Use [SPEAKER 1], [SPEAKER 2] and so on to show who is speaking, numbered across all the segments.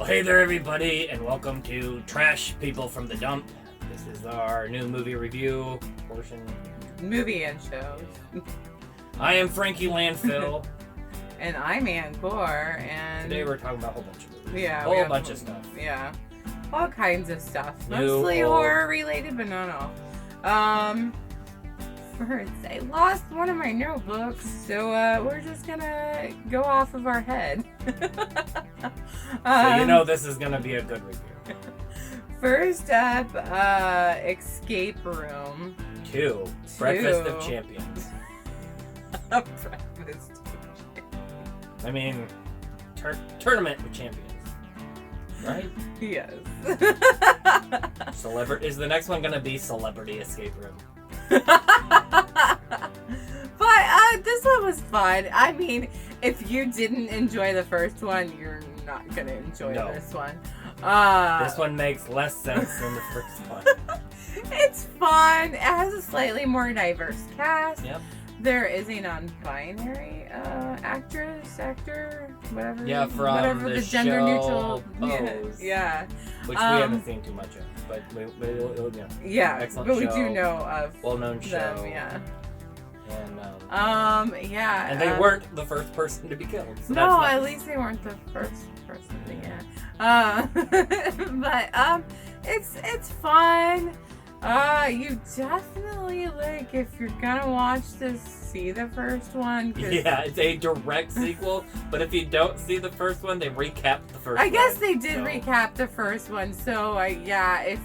[SPEAKER 1] Well, hey there, everybody, and welcome to Trash People from the Dump. This is our new movie review portion.
[SPEAKER 2] Movie and shows.
[SPEAKER 1] I am Frankie Landfill.
[SPEAKER 2] And I'm Ann Gore, and...
[SPEAKER 1] Today we're talking about a whole bunch of movies.
[SPEAKER 2] Yeah.
[SPEAKER 1] A whole bunch of stuff.
[SPEAKER 2] Yeah. All kinds of stuff.
[SPEAKER 1] New,
[SPEAKER 2] Mostly
[SPEAKER 1] old.
[SPEAKER 2] horror-related, but not all. First, I lost one of my notebooks, so we're just gonna go off of our head.
[SPEAKER 1] So you know this is gonna be a good review.
[SPEAKER 2] First up, Escape Room.
[SPEAKER 1] 2. Breakfast of Champions.
[SPEAKER 2] Breakfast.
[SPEAKER 1] I mean, Tournament of Champions. Right?
[SPEAKER 2] Yes.
[SPEAKER 1] Is the next one gonna be Celebrity Escape Room?
[SPEAKER 2] But this one was fun. I mean, if you didn't enjoy the first one, you're not gonna enjoy this one.
[SPEAKER 1] This one makes less sense than the first one.
[SPEAKER 2] It's fun. It has a slightly more diverse cast.
[SPEAKER 1] Yep.
[SPEAKER 2] There is a non-binary actor, whatever.
[SPEAKER 1] Yeah, from
[SPEAKER 2] whatever the gender
[SPEAKER 1] show
[SPEAKER 2] neutral.
[SPEAKER 1] Pose.
[SPEAKER 2] Yeah.
[SPEAKER 1] Which we haven't seen too much of, but
[SPEAKER 2] yeah,
[SPEAKER 1] excellent
[SPEAKER 2] but we
[SPEAKER 1] show,
[SPEAKER 2] do know of
[SPEAKER 1] well-known show.
[SPEAKER 2] them, yeah.
[SPEAKER 1] And
[SPEAKER 2] yeah.
[SPEAKER 1] and they weren't the first person to be killed. So
[SPEAKER 2] no,
[SPEAKER 1] that's nice.
[SPEAKER 2] at least they weren't the first person. Yeah. But it's fun. You definitely, like, if you're gonna watch this, see the first one.
[SPEAKER 1] Yeah, it's a direct sequel, but if you don't see the first one, they recap the first one.
[SPEAKER 2] I guess they did recap the first one, so yeah,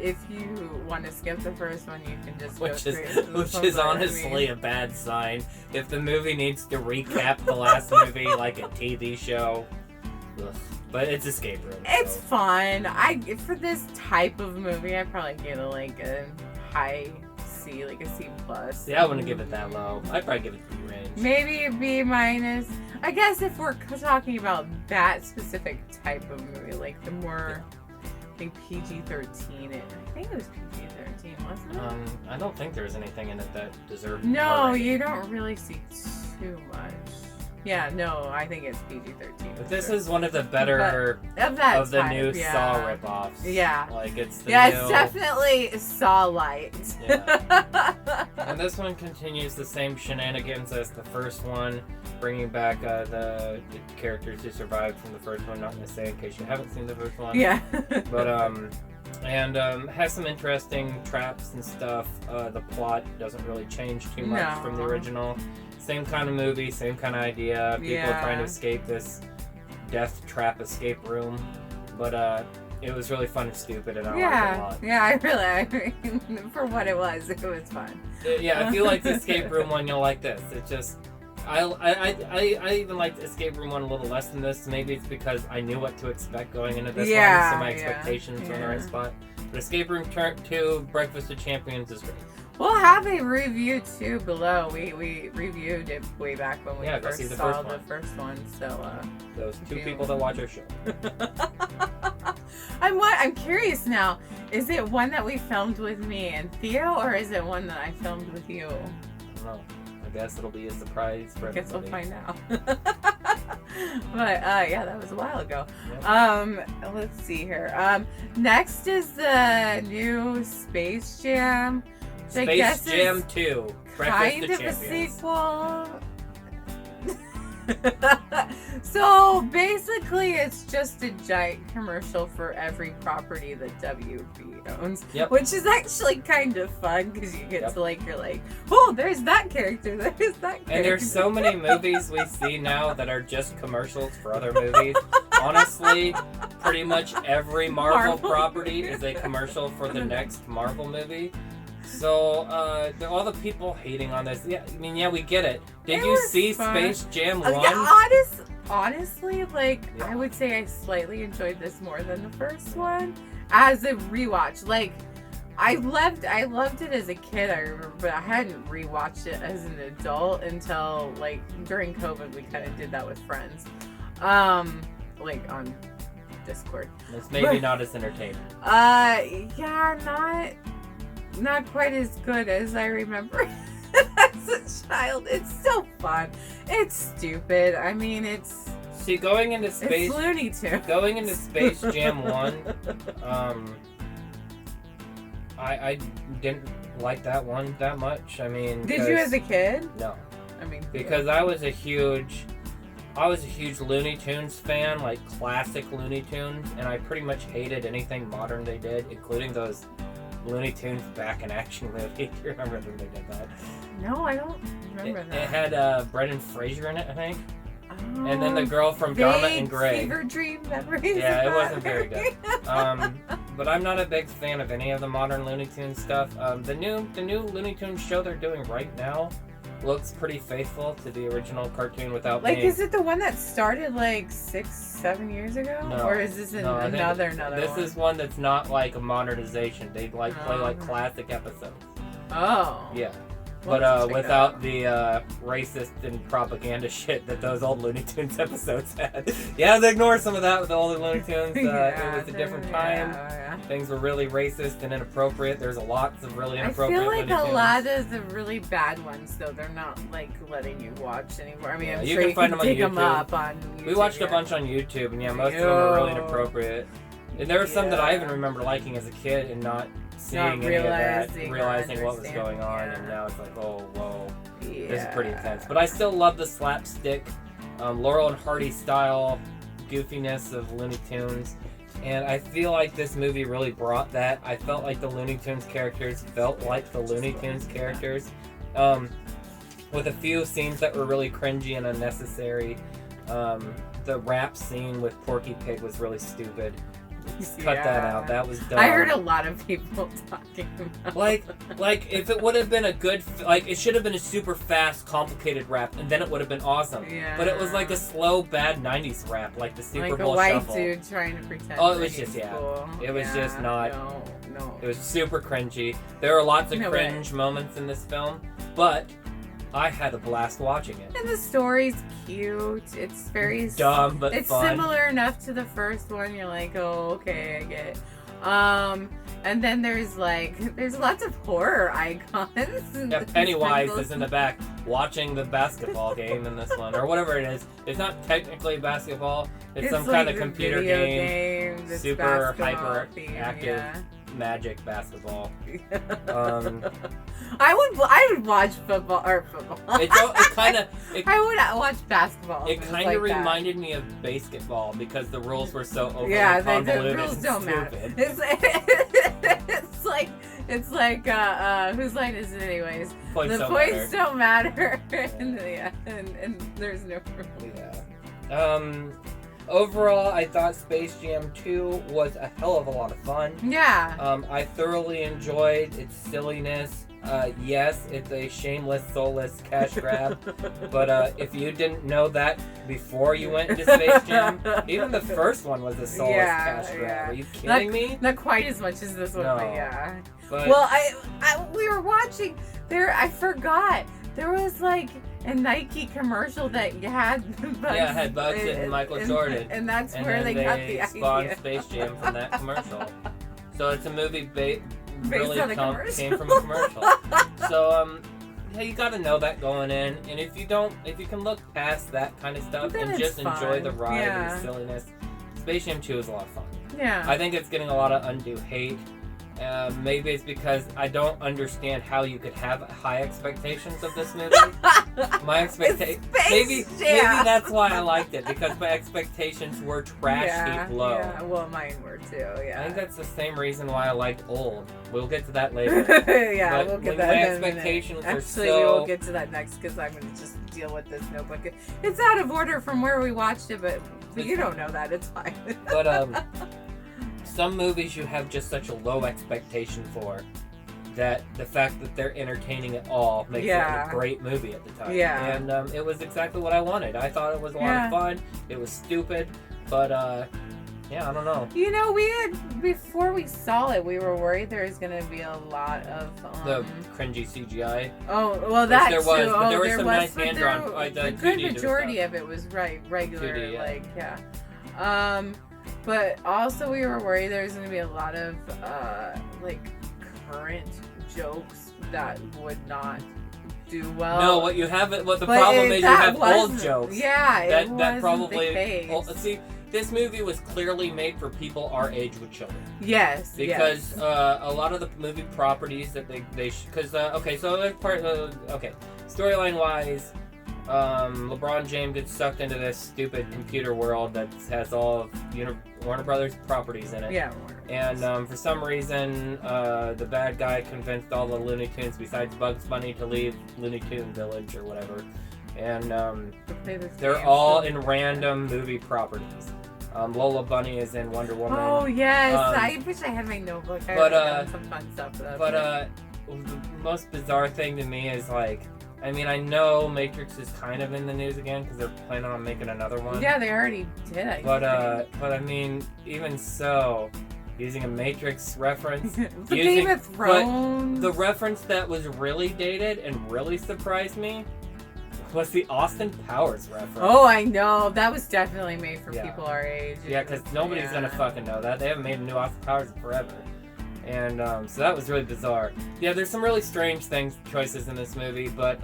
[SPEAKER 2] if you want to skip the first one, you can just go straight to the
[SPEAKER 1] Which is honestly a bad sign. If the movie needs to recap the last movie like a TV show, ugh. But it's Escape Room.
[SPEAKER 2] It's
[SPEAKER 1] so.
[SPEAKER 2] fun. For this type of movie, I'd probably give it like a high C, like a C+.
[SPEAKER 1] Yeah, I wouldn't give it that low. I'd probably give it B range.
[SPEAKER 2] Maybe a B-. I guess if we're talking about that specific type of movie, like the more, I think PG-13. I think it was PG-13, wasn't it?
[SPEAKER 1] I don't think there was anything in it that deserved.
[SPEAKER 2] No, you don't really see too much. Yeah, no, I think it's PG-13.
[SPEAKER 1] But this is one of the better
[SPEAKER 2] of
[SPEAKER 1] the new Saw ripoffs.
[SPEAKER 2] Yeah.
[SPEAKER 1] Like, it's the
[SPEAKER 2] it's definitely Saw-light.
[SPEAKER 1] Yeah. And this one continues the same shenanigans as the first one, bringing back the characters who survived from the first one. Not going to say in case you haven't seen the first one.
[SPEAKER 2] Yeah.
[SPEAKER 1] But, has some interesting traps and stuff. The plot doesn't really change too much from the original. Same kind of movie, same kind of idea. People trying to escape this death trap escape room. But it was really fun and stupid, and I liked it a lot.
[SPEAKER 2] Yeah, I mean, for what it was fun.
[SPEAKER 1] Yeah, if you like the escape room one, you'll like this. It's just, I even liked the escape room one a little less than this. Maybe it's because I knew what to expect going into this one, so my expectations were in the right spot. But Escape Room 2, Breakfast of Champions is great.
[SPEAKER 2] We'll have a review too below. We reviewed it way back when we first saw the first one. So
[SPEAKER 1] those two people that watch our show.
[SPEAKER 2] I'm curious now. Is it one that we filmed with me and Theo, or is it one that I filmed with you?
[SPEAKER 1] I don't know. I guess it'll be a surprise for everybody.
[SPEAKER 2] I guess we'll find out. But yeah, that was a while ago.
[SPEAKER 1] Yep.
[SPEAKER 2] Let's see here. Next is the new Space Jam.
[SPEAKER 1] Space Jam 2.
[SPEAKER 2] Kind of a sequel. So basically, it's just a giant commercial for every property that WB owns, which is actually kind of fun because you get to you're like, oh, there's that character, there's that character.
[SPEAKER 1] And there's so many movies we see now that are just commercials for other movies. Honestly, pretty much every Marvel property is a commercial for the next Marvel movie. So, all the people hating on this, we get it. Did you see Space Jam 1?
[SPEAKER 2] Honestly, I would say I slightly enjoyed this more than the first one as a rewatch. I loved it as a kid, I remember, but I hadn't rewatched it as an adult until, during COVID, we kind of did that with friends. On Discord.
[SPEAKER 1] It's maybe not as entertaining.
[SPEAKER 2] Not quite as good as I remember as a child. It's still fun. It's stupid. I mean, it's
[SPEAKER 1] See, going into Space...
[SPEAKER 2] It's Looney Tunes.
[SPEAKER 1] Going into Space Jam 1, I didn't like that one that much. I mean...
[SPEAKER 2] Did you as a kid?
[SPEAKER 1] No.
[SPEAKER 2] I mean...
[SPEAKER 1] Because I was a huge Looney Tunes fan, like classic Looney Tunes, and I pretty much hated anything modern they did, including those Looney Tunes Back in Action movie. Do you remember when they did that?
[SPEAKER 2] No, I don't remember that.
[SPEAKER 1] It had Brendan Fraser in it, I think. Oh, and then the girl from Dharma and Grey.
[SPEAKER 2] Fever dream memories.
[SPEAKER 1] Yeah, it wasn't very good. But I'm not a big fan of any of the modern Looney Tunes stuff. The new Looney Tunes show they're doing right now looks pretty faithful to the original cartoon without
[SPEAKER 2] like,
[SPEAKER 1] being...
[SPEAKER 2] is it the one that started like 6-7 years ago?
[SPEAKER 1] No.
[SPEAKER 2] Or is this another
[SPEAKER 1] This
[SPEAKER 2] one?
[SPEAKER 1] is one that's not like a modernization. They play like classic episodes.
[SPEAKER 2] Oh.
[SPEAKER 1] Yeah. But without the racist and propaganda shit that those old Looney Tunes episodes had. Yeah, they ignore some of that with the older Looney Tunes. It was a different time.
[SPEAKER 2] Yeah.
[SPEAKER 1] Things were really racist and inappropriate. There's lots of really inappropriate
[SPEAKER 2] Looney Tunes. I feel like
[SPEAKER 1] Looney
[SPEAKER 2] a lot of the really bad ones, though, they're not like letting you watch anymore. I mean, I'm sure you can
[SPEAKER 1] find them on
[SPEAKER 2] dig
[SPEAKER 1] YouTube.
[SPEAKER 2] them up on YouTube.
[SPEAKER 1] We watched a bunch on YouTube, and most of them are really inappropriate. And there were some that I even remember liking as a kid and not seeing any of that, realizing what was going on, and now it's like, oh, whoa, this is pretty intense. But I still love the slapstick, Laurel and Hardy style goofiness of Looney Tunes, and I feel like this movie really brought that. I felt like the Looney Tunes characters felt like the Looney Tunes characters, with a few scenes that were really cringy and unnecessary. The rap scene with Porky Pig was really stupid. Cut that out. That was dumb.
[SPEAKER 2] I heard a lot of people talking about
[SPEAKER 1] like if it would have been a good, it should have been a super fast, complicated rap, and then it would have been awesome.
[SPEAKER 2] Yeah.
[SPEAKER 1] But it was like a slow, bad '90s rap, like the Super Bowl
[SPEAKER 2] like a white
[SPEAKER 1] Shuffle.
[SPEAKER 2] Dude trying to pretend.
[SPEAKER 1] Oh, it was just
[SPEAKER 2] cool.
[SPEAKER 1] It was just not.
[SPEAKER 2] No.
[SPEAKER 1] It was super cringy. There are lots of cringe moments in this film, but I had a blast watching it.
[SPEAKER 2] And the story's cute. It's very
[SPEAKER 1] dumb, but
[SPEAKER 2] it's
[SPEAKER 1] fun.
[SPEAKER 2] Similar enough to the first one. You're like, oh, okay, I get it. And then there's lots of horror icons.
[SPEAKER 1] Yeah, Pennywise is in the back watching the basketball game in this one, or whatever it is. It's not technically basketball. It's some kind of computer game. Super hyperactive magic basketball.
[SPEAKER 2] I would watch football. I would watch basketball.
[SPEAKER 1] It kind of reminded me of basketball because the rules were so overly
[SPEAKER 2] convoluted.
[SPEAKER 1] The
[SPEAKER 2] rules don't
[SPEAKER 1] stupid.
[SPEAKER 2] Matter. It's like whose line is it anyways? The points don't matter. and there's no rule.
[SPEAKER 1] Yeah. Overall, I thought Space Jam 2 was a hell of a lot of fun.
[SPEAKER 2] Yeah.
[SPEAKER 1] I thoroughly enjoyed its silliness. Yes, it's a shameless, soulless cash grab. But if you didn't know that before you went into Space Jam, even the first one was a soulless cash grab.
[SPEAKER 2] Yeah.
[SPEAKER 1] Are you kidding me?
[SPEAKER 2] Not quite as much as this one,
[SPEAKER 1] No.
[SPEAKER 2] but yeah.
[SPEAKER 1] But,
[SPEAKER 2] well, we were watching there. I forgot there was like a Nike commercial that had Bugs.
[SPEAKER 1] Yeah, had Bugs and Michael Jordan,
[SPEAKER 2] and that's where they got the
[SPEAKER 1] spawned
[SPEAKER 2] idea.
[SPEAKER 1] Space Jam from that commercial. So it's a movie really came from a commercial. So yeah, you got to know that going in, and if you can look past that kind of stuff and just enjoy the ride and the silliness, Space Jam 2 is a lot of fun.
[SPEAKER 2] Yeah.
[SPEAKER 1] I think it's getting a lot of undue hate. Maybe it's because I don't understand how you could have high expectations of this movie. My expectations, maybe that's why I liked it, because my expectations were trash heap low.
[SPEAKER 2] Yeah, well, mine were too. Yeah.
[SPEAKER 1] I think that's the same reason why I liked Old. We'll get to that later.
[SPEAKER 2] Yeah,
[SPEAKER 1] but
[SPEAKER 2] we'll get
[SPEAKER 1] my
[SPEAKER 2] that.
[SPEAKER 1] expectations are
[SPEAKER 2] Actually, we will get to that next because I'm going to just deal with this notebook. It's out of order from where we watched it, but you don't know that. It's fine.
[SPEAKER 1] But some movies you have just such a low expectation for that the fact that they're entertaining at all makes it a great movie at the time.
[SPEAKER 2] Yeah.
[SPEAKER 1] And it was exactly what I wanted. I thought it was a lot of fun. It was stupid, but yeah, I don't know.
[SPEAKER 2] You know, before we saw it, we were worried there was going to be a lot of
[SPEAKER 1] the cringy CGI.
[SPEAKER 2] Oh, well, that
[SPEAKER 1] there was,
[SPEAKER 2] too.
[SPEAKER 1] But there was some nice hand drawn.
[SPEAKER 2] The good majority of it was regular, 2D, but also we were worried there was going to be a lot of current jokes that would not do well.
[SPEAKER 1] No, what the problem is you have old jokes.
[SPEAKER 2] Yeah,
[SPEAKER 1] that probably.
[SPEAKER 2] The case.
[SPEAKER 1] See, this movie was clearly made for people our age with children.
[SPEAKER 2] Yes.
[SPEAKER 1] Because a lot of the movie properties that storyline wise, LeBron James gets sucked into this stupid computer world that has all of Warner Brothers properties in it.
[SPEAKER 2] Yeah.
[SPEAKER 1] And for some reason, the bad guy convinced all the Looney Tunes besides Bugs Bunny to leave Looney Tune Village or whatever. And they're all in random movie properties. Lola Bunny is in Wonder Woman.
[SPEAKER 2] Oh yes, I wish I had my notebook. I wrote down some fun stuff.
[SPEAKER 1] The most bizarre thing to me is like, I mean, I know Matrix is kind of in the news again because they're planning on making another one.
[SPEAKER 2] Yeah, they already did.
[SPEAKER 1] But I mean, even so, using a Matrix reference,
[SPEAKER 2] Game of Thrones.
[SPEAKER 1] But the reference that was really dated and really surprised me was the Austin Powers reference.
[SPEAKER 2] Oh, I know. That was definitely made for people our age.
[SPEAKER 1] Yeah, because nobody's gonna fucking know that. They haven't made a new Austin Powers in forever. And so that was really bizarre. Yeah, there's some really strange choices in this movie, but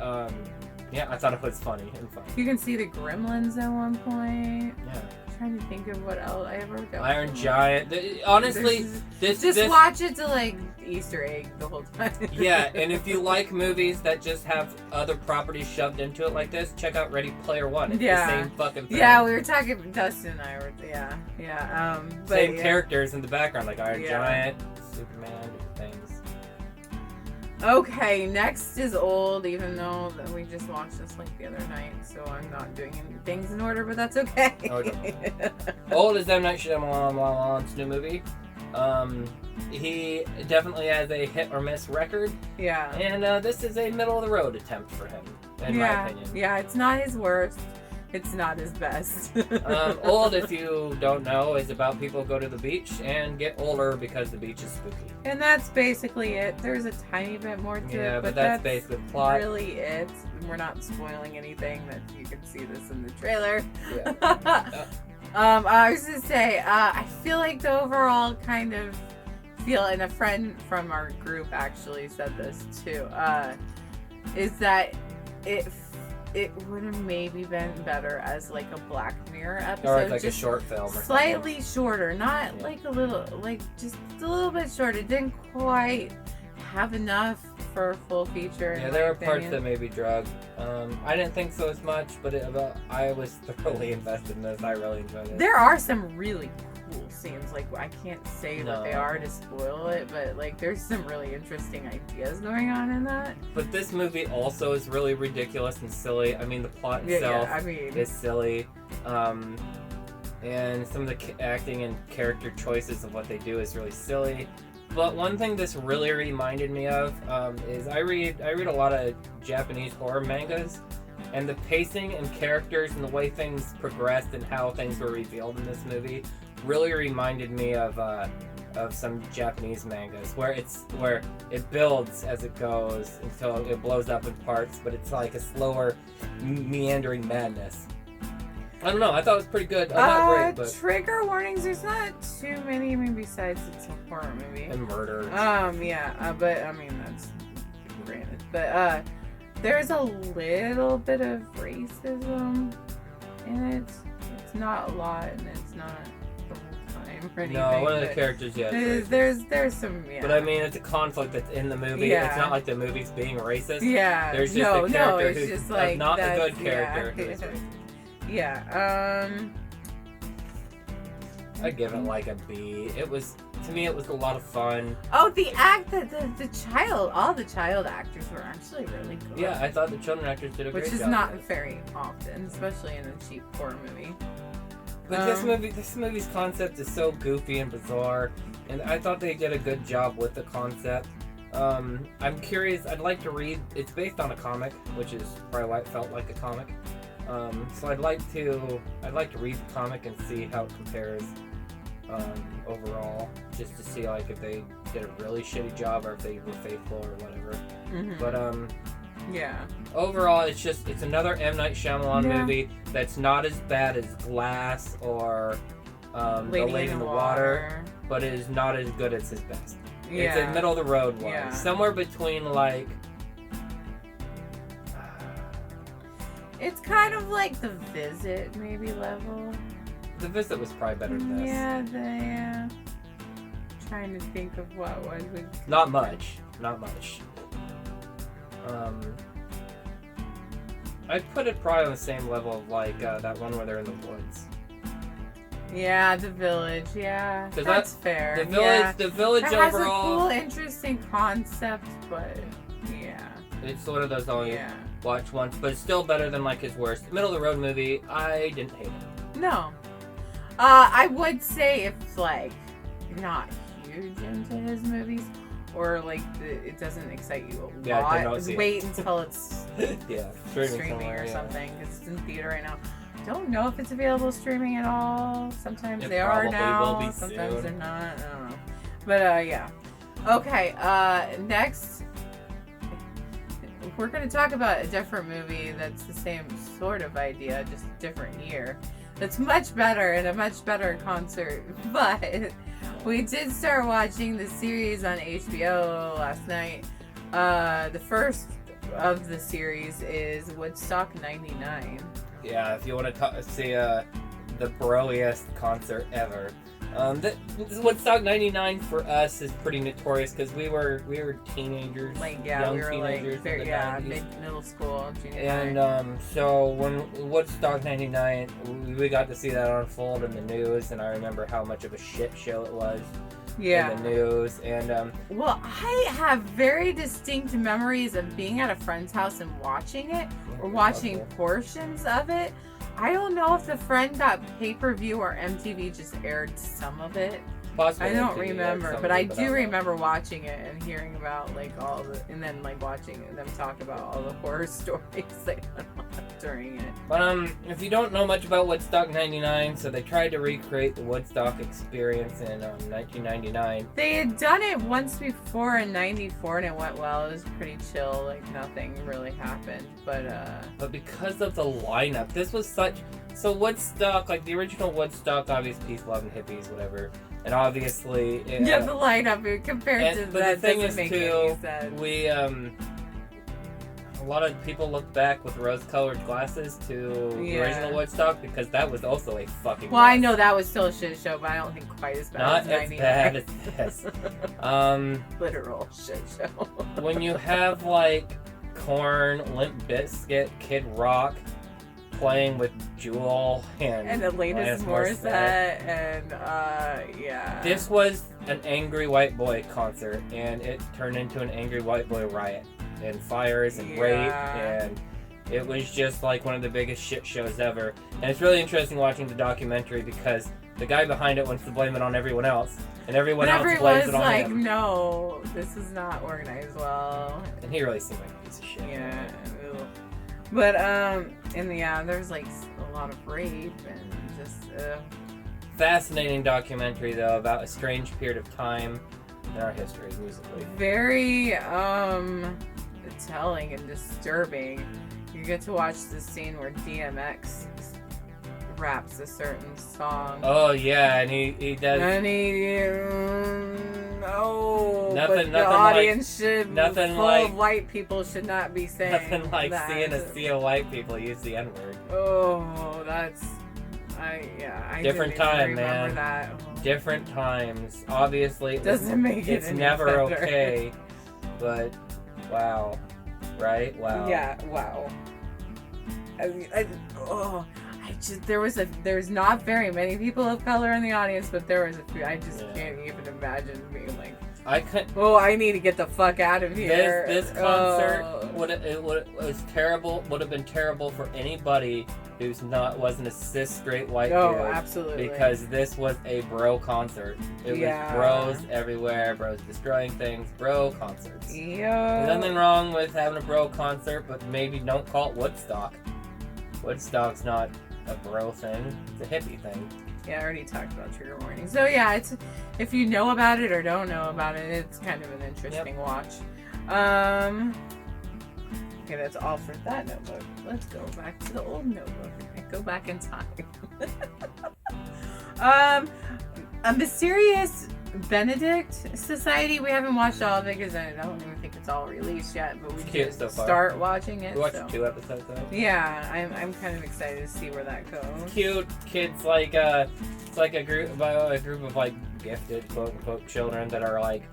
[SPEAKER 1] yeah, I thought it was funny and fun.
[SPEAKER 2] You can see the Gremlins at one point.
[SPEAKER 1] Yeah.
[SPEAKER 2] I'm trying to think of what else I ever got.
[SPEAKER 1] Iron Giant. Honestly,
[SPEAKER 2] just watch it to like Easter egg the whole time.
[SPEAKER 1] Yeah, and if you like movies that just have other properties shoved into it like this, check out Ready Player One. It's the same fucking thing.
[SPEAKER 2] Yeah, we were talking. Dustin and I were.
[SPEAKER 1] Same characters in the background, like Iron Giant, Superman, things.
[SPEAKER 2] Okay, next is old, even though we just watched this like the other night, so I'm not doing any things in order, but that's okay.
[SPEAKER 1] Old is M. Night Shyamalan's new movie. He definitely has a hit or miss record.
[SPEAKER 2] Yeah.
[SPEAKER 1] And this is a middle of the road attempt for him, in my opinion.
[SPEAKER 2] Yeah, it's not his worst. It's not his best.
[SPEAKER 1] Old, if you don't know, is about people who go to the beach and get older because the beach is spooky.
[SPEAKER 2] And that's basically it. There's a tiny bit more to it,
[SPEAKER 1] but that's basically the plot.
[SPEAKER 2] Really it. We're not spoiling anything. That you can see this in the trailer.
[SPEAKER 1] Yeah.
[SPEAKER 2] I was gonna say, I feel like the overall kind of feel, and a friend from our group actually said this too, is that it would have maybe been better as like a Black Mirror episode.
[SPEAKER 1] Or like a short film or
[SPEAKER 2] slightly
[SPEAKER 1] something.
[SPEAKER 2] Shorter, not like a little, like just a little bit shorter. It didn't quite have enough for a full feature.
[SPEAKER 1] Yeah, there were parts that maybe drug. I didn't think so as much, but I was thoroughly invested in this. I really enjoyed it.
[SPEAKER 2] There are some really cool scenes. Like, I can't say what they are to spoil it, but like there's some really interesting ideas going on in that.
[SPEAKER 1] But this movie also is really ridiculous and silly. I mean, the plot itself is silly. And some of the acting and character choices of what they do is really silly. But one thing this really reminded me of is I read a lot of Japanese horror mangas, and the pacing and characters and the way things progressed and how things were revealed in this movie really reminded me of some Japanese mangas where it builds as it goes until it blows up in parts, but it's like a slower, meandering madness. I don't know. I thought it was pretty good. Not great, but
[SPEAKER 2] trigger warnings. There's not too many. I mean, besides it's a horror movie
[SPEAKER 1] and murder.
[SPEAKER 2] Yeah. But I mean, that's granted. But there's a little bit of racism in it. It's not a lot, and it's not the whole time or anything.
[SPEAKER 1] No, one of the characters,
[SPEAKER 2] there's some. Yeah.
[SPEAKER 1] But I mean, it's a conflict that's in the movie.
[SPEAKER 2] Yeah.
[SPEAKER 1] It's not like the movie's being racist.
[SPEAKER 2] Yeah.
[SPEAKER 1] There's just a character who's
[SPEAKER 2] just like
[SPEAKER 1] not a good character.
[SPEAKER 2] Yeah. Yeah.
[SPEAKER 1] I'd give it like a B. To me, it was a lot of fun.
[SPEAKER 2] Oh, the child, all the child actors were actually really good.
[SPEAKER 1] Yeah, I thought the children actors did a great job.
[SPEAKER 2] Which is not very often, especially in a cheap horror movie.
[SPEAKER 1] But this movie's concept is so goofy and bizarre, and I thought they did a good job with the concept. I'm curious. I'd like to read. It's based on a comic, which is probably why it felt like a comic. So I'd like to read the comic and see how it compares overall, just to see like if they did a really shitty job or if they were faithful or whatever. Mm-hmm. But
[SPEAKER 2] yeah.
[SPEAKER 1] Overall, it's another M. Night Shyamalan movie that's not as bad as Glass or Lady in the Water, but it is not as good as his best. Yeah. It's a middle of the road one, somewhere between like
[SPEAKER 2] It's kind of like The Visit, maybe level.
[SPEAKER 1] The Visit was probably better than this.
[SPEAKER 2] Yeah, trying to think of what one would.
[SPEAKER 1] Not much. I'd put it probably on the same level of like that one where they're in the woods.
[SPEAKER 2] Yeah, The Village. Yeah, that's fair.
[SPEAKER 1] The Village
[SPEAKER 2] it
[SPEAKER 1] overall.
[SPEAKER 2] Has a cool, interesting concept, but yeah.
[SPEAKER 1] It's one of those only watch once, but it's still better than like his worst. Middle of the road movie. I didn't hate it.
[SPEAKER 2] No. I would say if like you're not huge into his movies, or like it doesn't excite you a lot, wait until it's streaming or something, because it's in theater right now. Don't know if it's available streaming at all. Sometimes they are now. Sometimes they're not. I don't know. But yeah. Okay. Next, we're gonna talk about a different movie that's the same sort of idea, just a different year. That's much better and a much better concert. But we did start watching the series on HBO last night. The first of the series is Woodstock '99.
[SPEAKER 1] Yeah, if you want to see the broiest concert ever. Woodstock '99 for us is pretty notorious because we were teenagers, young teenagers,
[SPEAKER 2] middle school, junior
[SPEAKER 1] and
[SPEAKER 2] high.
[SPEAKER 1] So when Woodstock '99, we got to see that unfold in the news, and I remember how much of a shit show it was.
[SPEAKER 2] Yeah.
[SPEAKER 1] In the news, and
[SPEAKER 2] well, I have very distinct memories of being at a friend's house and watching it, or watching portions of it. I don't know if the friend got pay-per-view or MTV just aired some of it.
[SPEAKER 1] Possibly
[SPEAKER 2] I don't
[SPEAKER 1] MTV
[SPEAKER 2] remember, but I do remember watching it and hearing about like all the, and then like watching them talk about all the horror stories they went on during it.
[SPEAKER 1] But if you don't know much about Woodstock '99, so they tried to recreate the Woodstock experience in 1999.
[SPEAKER 2] They had done it once before in '94 and it went well. It was pretty chill, like nothing really happened. But
[SPEAKER 1] because of the lineup, this was so Woodstock, like the original Woodstock, obviously peace, love, and hippies, whatever. And obviously,
[SPEAKER 2] the lineup compared to
[SPEAKER 1] but
[SPEAKER 2] that
[SPEAKER 1] the thing
[SPEAKER 2] doesn't
[SPEAKER 1] is
[SPEAKER 2] make
[SPEAKER 1] too,
[SPEAKER 2] any sense.
[SPEAKER 1] we a lot of people look back with rose-colored glasses to the original Woodstock because that was also a fucking.
[SPEAKER 2] Well, mess. I know that was still a shit show, but I don't think quite as bad.
[SPEAKER 1] Not
[SPEAKER 2] as
[SPEAKER 1] as bad as this.
[SPEAKER 2] Literal shit show.
[SPEAKER 1] When you have like Korn, Limp Bizkit, Kid Rock playing with Jewel and
[SPEAKER 2] Alanis Morissette and
[SPEAKER 1] This was an angry white boy concert, and it turned into an angry white boy riot and fires and rape, and it was just like one of the biggest shit shows ever. And it's really interesting watching the documentary because the guy behind it wants to blame it on everyone else, and everyone else blames it on him.
[SPEAKER 2] Everyone's like, no, this is not organized well.
[SPEAKER 1] And he really seemed like a piece of shit.
[SPEAKER 2] Yeah. But there's like a lot of rape and just
[SPEAKER 1] fascinating documentary though about a strange period of time in our history musically.
[SPEAKER 2] Very telling and disturbing. You get to watch the scene where DMX raps a certain song.
[SPEAKER 1] Oh yeah, and he does.
[SPEAKER 2] And the audience should of white people should not be saying
[SPEAKER 1] nothing like
[SPEAKER 2] that.
[SPEAKER 1] Seeing a sea of white people use the N-word.
[SPEAKER 2] Oh, that's I
[SPEAKER 1] different
[SPEAKER 2] didn't
[SPEAKER 1] time,
[SPEAKER 2] remember
[SPEAKER 1] man.
[SPEAKER 2] That.
[SPEAKER 1] Different times. Obviously,
[SPEAKER 2] Doesn't make it
[SPEAKER 1] it's
[SPEAKER 2] any
[SPEAKER 1] never
[SPEAKER 2] better.
[SPEAKER 1] okay. But wow, right? Wow.
[SPEAKER 2] Yeah. Wow. There's not very many people of color in the audience, but there was a few. I just can't even imagine being like, I need to get the fuck out of here.
[SPEAKER 1] This concert was terrible. Would have been terrible for anybody wasn't a cis straight white dude.
[SPEAKER 2] Oh, absolutely.
[SPEAKER 1] Because this was a bro concert. It was bros everywhere. Bros destroying things. Bro concerts.
[SPEAKER 2] Yeah.
[SPEAKER 1] There's nothing wrong with having a bro concert, but maybe don't call it Woodstock. Woodstock's not a bro thing. It's a hippie thing.
[SPEAKER 2] Yeah, I already talked about trigger warning. So yeah, it's if you know about it or don't know about it, it's kind of an interesting watch. Okay, that's all for that notebook. Let's go back to the old notebook and go back in time. A mysterious Benedict Society. We haven't watched all of it because I don't even think it's all released yet, but we can start watching it.
[SPEAKER 1] We watched 2 episodes though.
[SPEAKER 2] Yeah, I'm kind of excited to see where that goes.
[SPEAKER 1] It's cute. Kids like it's like a group of like gifted quote unquote children that are like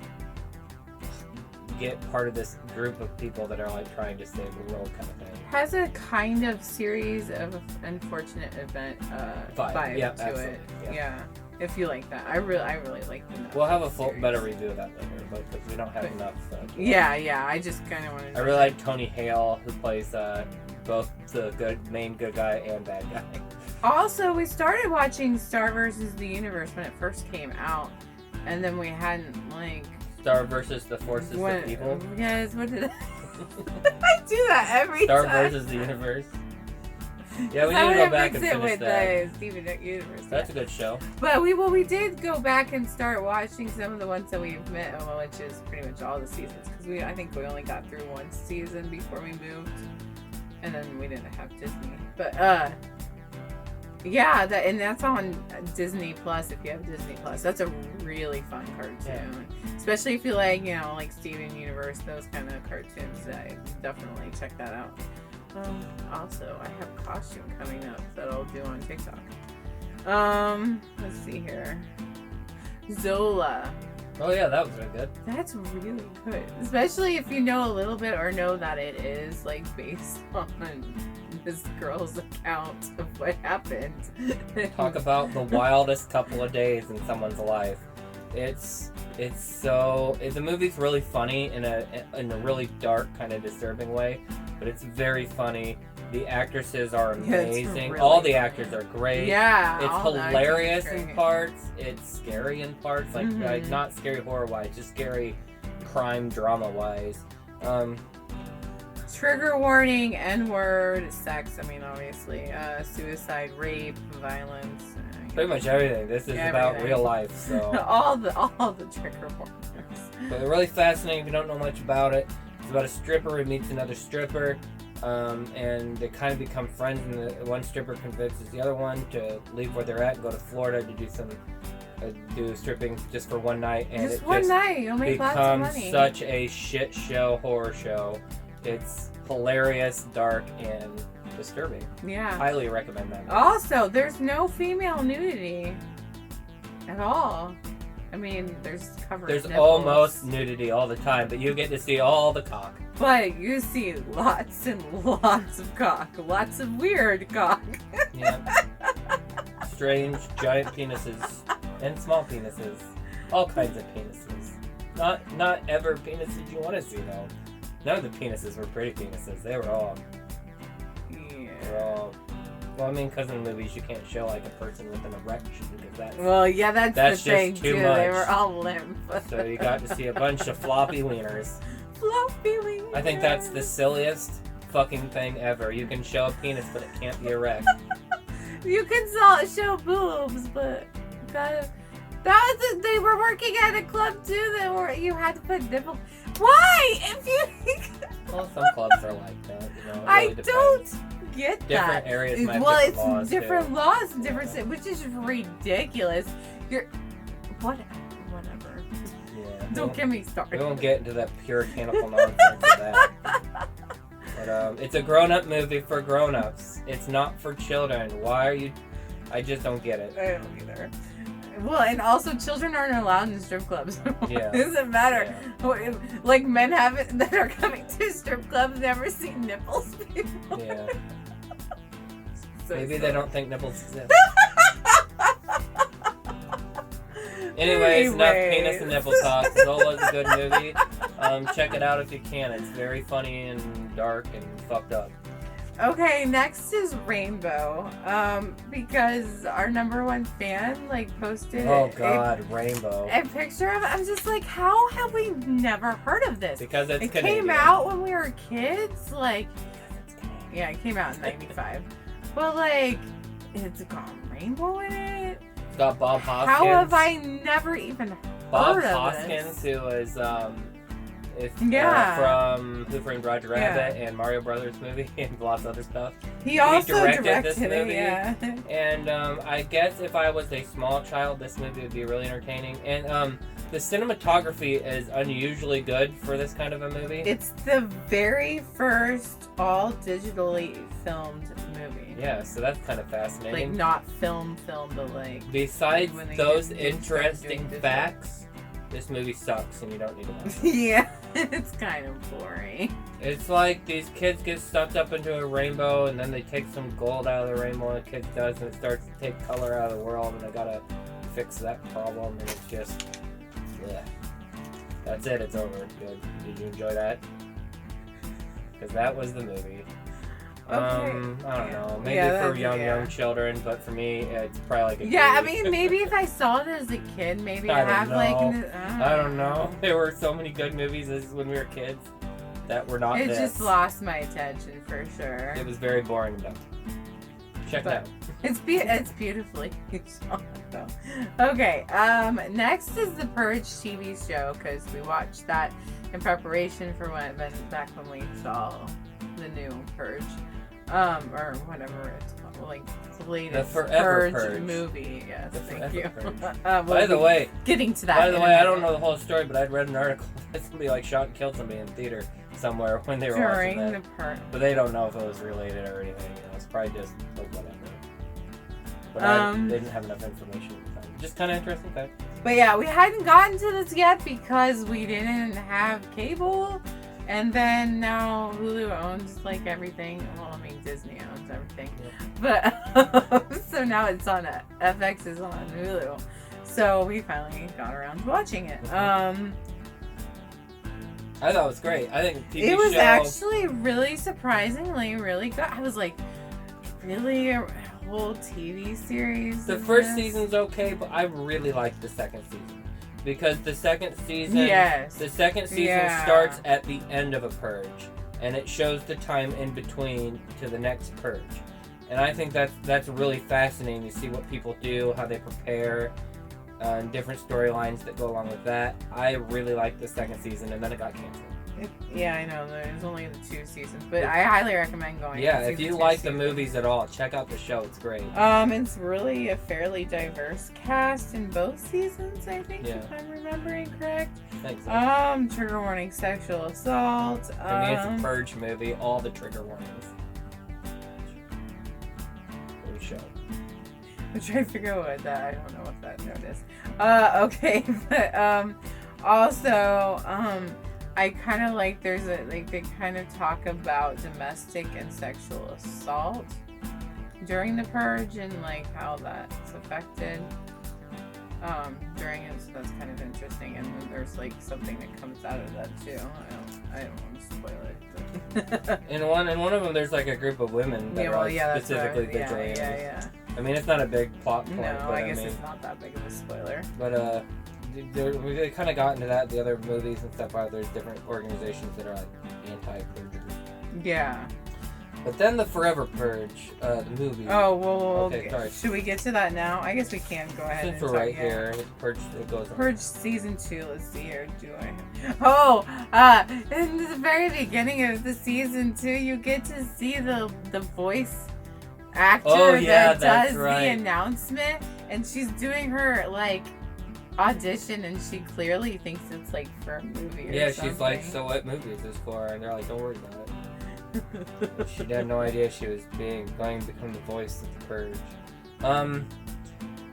[SPEAKER 1] get part of this group of people that are like trying to save the world kind of thing.
[SPEAKER 2] Has a kind of series of unfortunate event vibe
[SPEAKER 1] yeah,
[SPEAKER 2] to
[SPEAKER 1] absolutely.
[SPEAKER 2] it. Yeah. If you like that, I really like the.
[SPEAKER 1] We'll have a better review of that later, but because we don't have enough.
[SPEAKER 2] Yeah. I just kind of wanted.
[SPEAKER 1] I really like Tony Hale, who plays both the main good guy and bad guy.
[SPEAKER 2] Also, we started watching Star vs. the Universe when it first came out, and then we hadn't like.
[SPEAKER 1] Star versus the Forces of Evil.
[SPEAKER 2] Yes, what did I do that every
[SPEAKER 1] Star
[SPEAKER 2] time?
[SPEAKER 1] versus the Universe. Yeah, we need to go back and finish that.
[SPEAKER 2] Steven Universe.
[SPEAKER 1] That's a good show.
[SPEAKER 2] But we did go back and start watching some of the ones that we've met, which is pretty much all the seasons. Because I think we only got through one season before we moved, and then we didn't have Disney. But yeah, that's on Disney Plus. If you have Disney Plus, that's a really fun cartoon. Yeah. Especially if you like, like Steven Universe, those kind of cartoons. I definitely check that out. Also, I have a costume coming up that I'll do on TikTok. Let's see here. Zola.
[SPEAKER 1] Oh yeah, that was really good.
[SPEAKER 2] That's really good. Especially if you know a little bit or know that it is like based on this girl's account of what happened.
[SPEAKER 1] Talk about the wildest couple of days in someone's life. The movie's really funny in a really dark, kind of disturbing way, but it's very funny. The actresses are amazing. All the actors are great.
[SPEAKER 2] Yeah,
[SPEAKER 1] it's hilarious in parts. It's scary in parts, like not scary horror wise, just scary crime drama wise.
[SPEAKER 2] Trigger warning: N-word, sex. I mean, obviously, suicide, rape, violence.
[SPEAKER 1] Pretty much everything. This is about real life, so
[SPEAKER 2] all the trigger warnings.
[SPEAKER 1] But really fascinating if you don't know much about it. It's about a stripper who meets another stripper, and they kind of become friends. And the one stripper convinces the other one to leave where they're at and go to Florida to do stripping just for one night. And
[SPEAKER 2] just one night, you'll make lots of money.
[SPEAKER 1] Becomes such a shit show, horror show. It's hilarious, dark, and disturbing.
[SPEAKER 2] Yeah.
[SPEAKER 1] Highly recommend that movie.
[SPEAKER 2] Also, there's no female nudity at all. I mean, there's covered
[SPEAKER 1] There's
[SPEAKER 2] nipples.
[SPEAKER 1] almost nudity all the time, but you get to see all the cock.
[SPEAKER 2] But you see lots and lots of cock. Lots of weird cock.
[SPEAKER 1] Yeah. Strange, giant penises. And small penises. All kinds of penises. Not ever penises you want to see, though. None of the penises were pretty penises. They were all...
[SPEAKER 2] Yeah.
[SPEAKER 1] Well, I mean, because in movies you can't show like a person with an erection because that's
[SPEAKER 2] that's the thing
[SPEAKER 1] too
[SPEAKER 2] too.
[SPEAKER 1] much.
[SPEAKER 2] They were all limp.
[SPEAKER 1] So you got to see a bunch of floppy wieners.
[SPEAKER 2] Floppy wieners.
[SPEAKER 1] I think that's the silliest fucking thing ever. You can show a penis, but it can't be erect.
[SPEAKER 2] You can show boobs, but they were working at a club too. You had to put nipple. Why? If you.
[SPEAKER 1] Well, some clubs are like that. You know,
[SPEAKER 2] I don't get that.
[SPEAKER 1] Different areas might have different laws.
[SPEAKER 2] It's different
[SPEAKER 1] too.
[SPEAKER 2] laws and different, which is ridiculous. Whatever.
[SPEAKER 1] Yeah.
[SPEAKER 2] Don't get me started.
[SPEAKER 1] We won't get into that puritanical nonsense of that. But it's a grown-up movie for grown-ups. It's not for children. Why are you? I just don't get it.
[SPEAKER 2] I don't either. Well, and also children aren't allowed in strip clubs.
[SPEAKER 1] Yeah.
[SPEAKER 2] It doesn't matter. Yeah. Like men that are coming to strip clubs never see nipples before.
[SPEAKER 1] Yeah. Maybe they don't think nipples exist. Anyways, enough penis and nipple talk. Zola's a good movie. Check it out if you can. It's very funny and dark and fucked up.
[SPEAKER 2] Okay, next is Rainbow. Because our #1 fan posted
[SPEAKER 1] Rainbow.
[SPEAKER 2] A picture of it. I'm just like, how have we never heard of this?
[SPEAKER 1] Because it
[SPEAKER 2] came out when we were kids. Yeah, it came out in '95. But it's got Rainbow in it.
[SPEAKER 1] It's got Bob Hoskins.
[SPEAKER 2] How have I never even heard of
[SPEAKER 1] Bob Hoskins,
[SPEAKER 2] this?
[SPEAKER 1] who is from Who Framed Roger Rabbit and Mario Brothers movie and lots of other stuff.
[SPEAKER 2] He also directed
[SPEAKER 1] this movie.
[SPEAKER 2] Yeah.
[SPEAKER 1] And I guess if I was a small child, this movie would be really entertaining. And the cinematography is unusually good for this kind of a movie.
[SPEAKER 2] It's the very first all digitally filmed movie.
[SPEAKER 1] Yeah, so that's kind of fascinating.
[SPEAKER 2] Like not film, but like.
[SPEAKER 1] Besides those interesting facts, this movie sucks and you don't need to watch it.
[SPEAKER 2] Yeah, it's kind of boring.
[SPEAKER 1] It's like these kids get sucked up into a rainbow and then they take some gold out of the rainbow and the kid does and it starts to take color out of the world and they gotta fix that problem and it's just, yeah. That's it, it's over. Good. Did you enjoy that? Because that was the movie.
[SPEAKER 2] Okay.
[SPEAKER 1] I don't know. Maybe for young children, but for me, it's probably like a
[SPEAKER 2] I mean, maybe if I saw it as a kid, maybe I'd have like...
[SPEAKER 1] I don't know. There were so many good movies when we were kids that were not this.
[SPEAKER 2] It just lost my attention, for sure.
[SPEAKER 1] It was very boring and dumb. Check it out.
[SPEAKER 2] It's beautifully shot, though. Okay, next is the Purge TV show, because we watched that in preparation for back when we saw the new Purge. Or whatever it's called, like the latest Purge movie. Yes, thank you.
[SPEAKER 1] By the way,
[SPEAKER 2] getting to that.
[SPEAKER 1] By the way, I don't know the whole story, but I'd read an article that somebody like shot and killed somebody in theater somewhere when they were watching that. But they don't know if it was related or anything. You know, it's probably just like whatever. But they didn't have enough information. Just kind of interesting fact.
[SPEAKER 2] But yeah, we hadn't gotten to this yet because we didn't have cable. And then now Hulu owns like everything. Well, I mean Disney owns everything, but so now it's on FX is on Hulu. So we finally got around to watching it. I
[SPEAKER 1] thought it was great. I think TV
[SPEAKER 2] it was actually really surprisingly really good. I was like, really a whole TV series.
[SPEAKER 1] The first season's okay, but I really liked the second season. Because the second season starts at the end of a purge, and it shows the time in between to the next purge, and I think that's really fascinating to see what people do, how they prepare, and different storylines that go along with that. I really liked the second season, and then it got canceled.
[SPEAKER 2] I know there's only the 2 seasons, but I highly recommend going.
[SPEAKER 1] Yeah, if you like the movies at all, check out the show. It's great.
[SPEAKER 2] It's really a fairly diverse cast in both seasons, I think, if I'm remembering correct.
[SPEAKER 1] Thanks. So.
[SPEAKER 2] Trigger warning, sexual assault.
[SPEAKER 1] I mean, it's a Purge movie. All the trigger warnings. Great show.
[SPEAKER 2] I'm trying to figure out what that. I don't know what that note is. Okay, but also I kind of like they kind of talk about domestic and sexual assault during the purge and like how that's affected during it, so that's kind of interesting. And then there's like something that comes out of that too. I don't want to spoil it. But
[SPEAKER 1] in one of them, there's like a group of women that are specifically vigilantes.
[SPEAKER 2] Yeah.
[SPEAKER 1] I mean, it's not a big plot point.
[SPEAKER 2] No,
[SPEAKER 1] but
[SPEAKER 2] I guess it's not that big of a spoiler.
[SPEAKER 1] But we kind of got into that in the other movies and stuff. How there's different organizations that are like anti-purgers.
[SPEAKER 2] Yeah.
[SPEAKER 1] But then the Forever Purge, the movie.
[SPEAKER 2] Oh well.
[SPEAKER 1] Okay, sorry.
[SPEAKER 2] Should we get to that now? I guess we can go ahead.
[SPEAKER 1] Since we're right here, Purge. It goes on.
[SPEAKER 2] Purge season 2. Let's see here. In the very beginning of the season 2, you get to see the voice actor that does the announcement, and she's doing her like audition, and she clearly thinks it's like for a movie or something.
[SPEAKER 1] She's like, so what movie is this for? And they're like, don't worry about it. She had no idea she was going to become the voice of the Purge.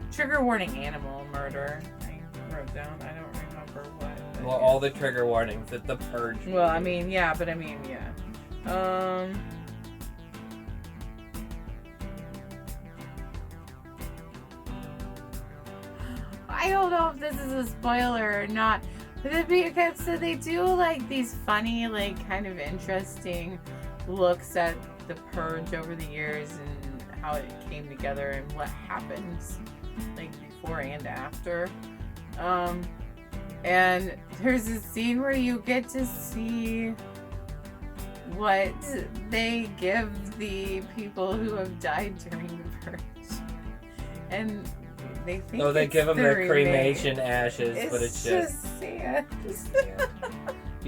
[SPEAKER 2] Trigger warning: animal murder. I wrote down. I don't remember what.
[SPEAKER 1] Well, all the trigger warnings at the Purge movie.
[SPEAKER 2] Well, I mean, yeah. I don't know if this is a spoiler or not, but because so they do like these funny, like kind of interesting looks at the Purge over the years and how it came together and what happens like before and after. And there's a scene where you get to see what they give the people who have died during the Purge, and they think they give them their cremation
[SPEAKER 1] ashes, but it's
[SPEAKER 2] just sad.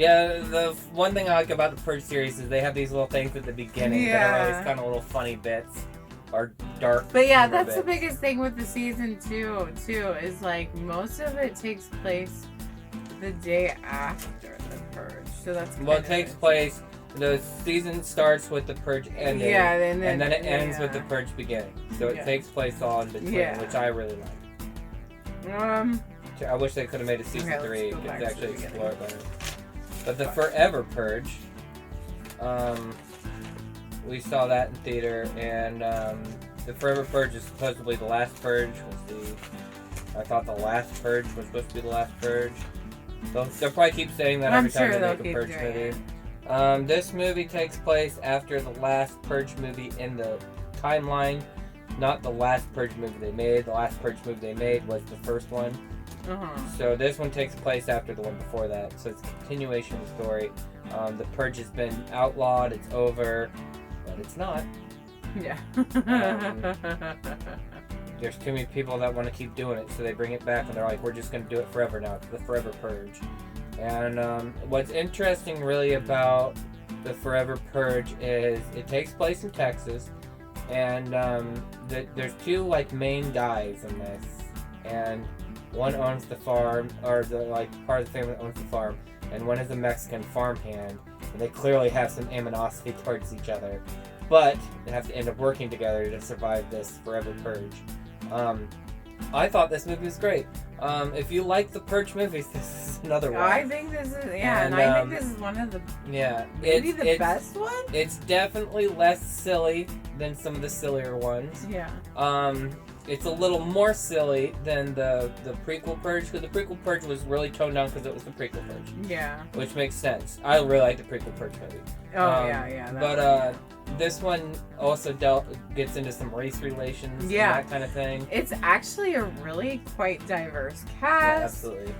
[SPEAKER 1] Yeah, the one thing I like about the Purge series is they have these little things at the beginning that are always kind of little funny bits or dark.
[SPEAKER 2] But yeah, that's the biggest thing with the season 2 too, is like most of it takes place the day after the Purge. So that's
[SPEAKER 1] it takes place. The season starts with the Purge ending, and then it ends with the Purge beginning. So it takes place all in between, which I really like. I wish they could have made a season 3 to actually explore it better. But the Forever Purge, we saw that in theater, and the Forever Purge is supposedly the last Purge. I thought the last Purge was supposed to be the last Purge. They'll probably keep saying that every time they make a Purge movie. This movie takes place after the last Purge movie in the timeline. Not the last Purge movie they made. The last Purge movie they made was the first one. So this one takes place after the one before that. So it's a continuation of the story. The Purge has been outlawed. It's over. But it's not.
[SPEAKER 2] Yeah.
[SPEAKER 1] There's too many people that want to keep doing it. So they bring it back and they're like, we're just going to do it forever now. It's the Forever Purge. And what's interesting really about the Forever Purge is it takes place in Texas. And there's two like main guys in this. And one owns the farm, or the part of the family that owns the farm, and one is a Mexican farmhand, and they clearly have some animosity towards each other, but they have to end up working together to survive this Forever Purge. I thought this movie was great. If you like the Purge movies, this is another one.
[SPEAKER 2] I think this is, and I think this is one of the, maybe the best one?
[SPEAKER 1] It's definitely less silly than some of the sillier ones.
[SPEAKER 2] Yeah.
[SPEAKER 1] It's a little more silly than the prequel Purge, because the prequel Purge was really toned down because it was the prequel Purge.
[SPEAKER 2] Yeah.
[SPEAKER 1] Which makes sense. I really like the prequel Purge movie.
[SPEAKER 2] Oh, yeah.
[SPEAKER 1] But this one also gets into some race relations and that kind of thing.
[SPEAKER 2] It's actually a really quite diverse cast.
[SPEAKER 1] Yeah, absolutely.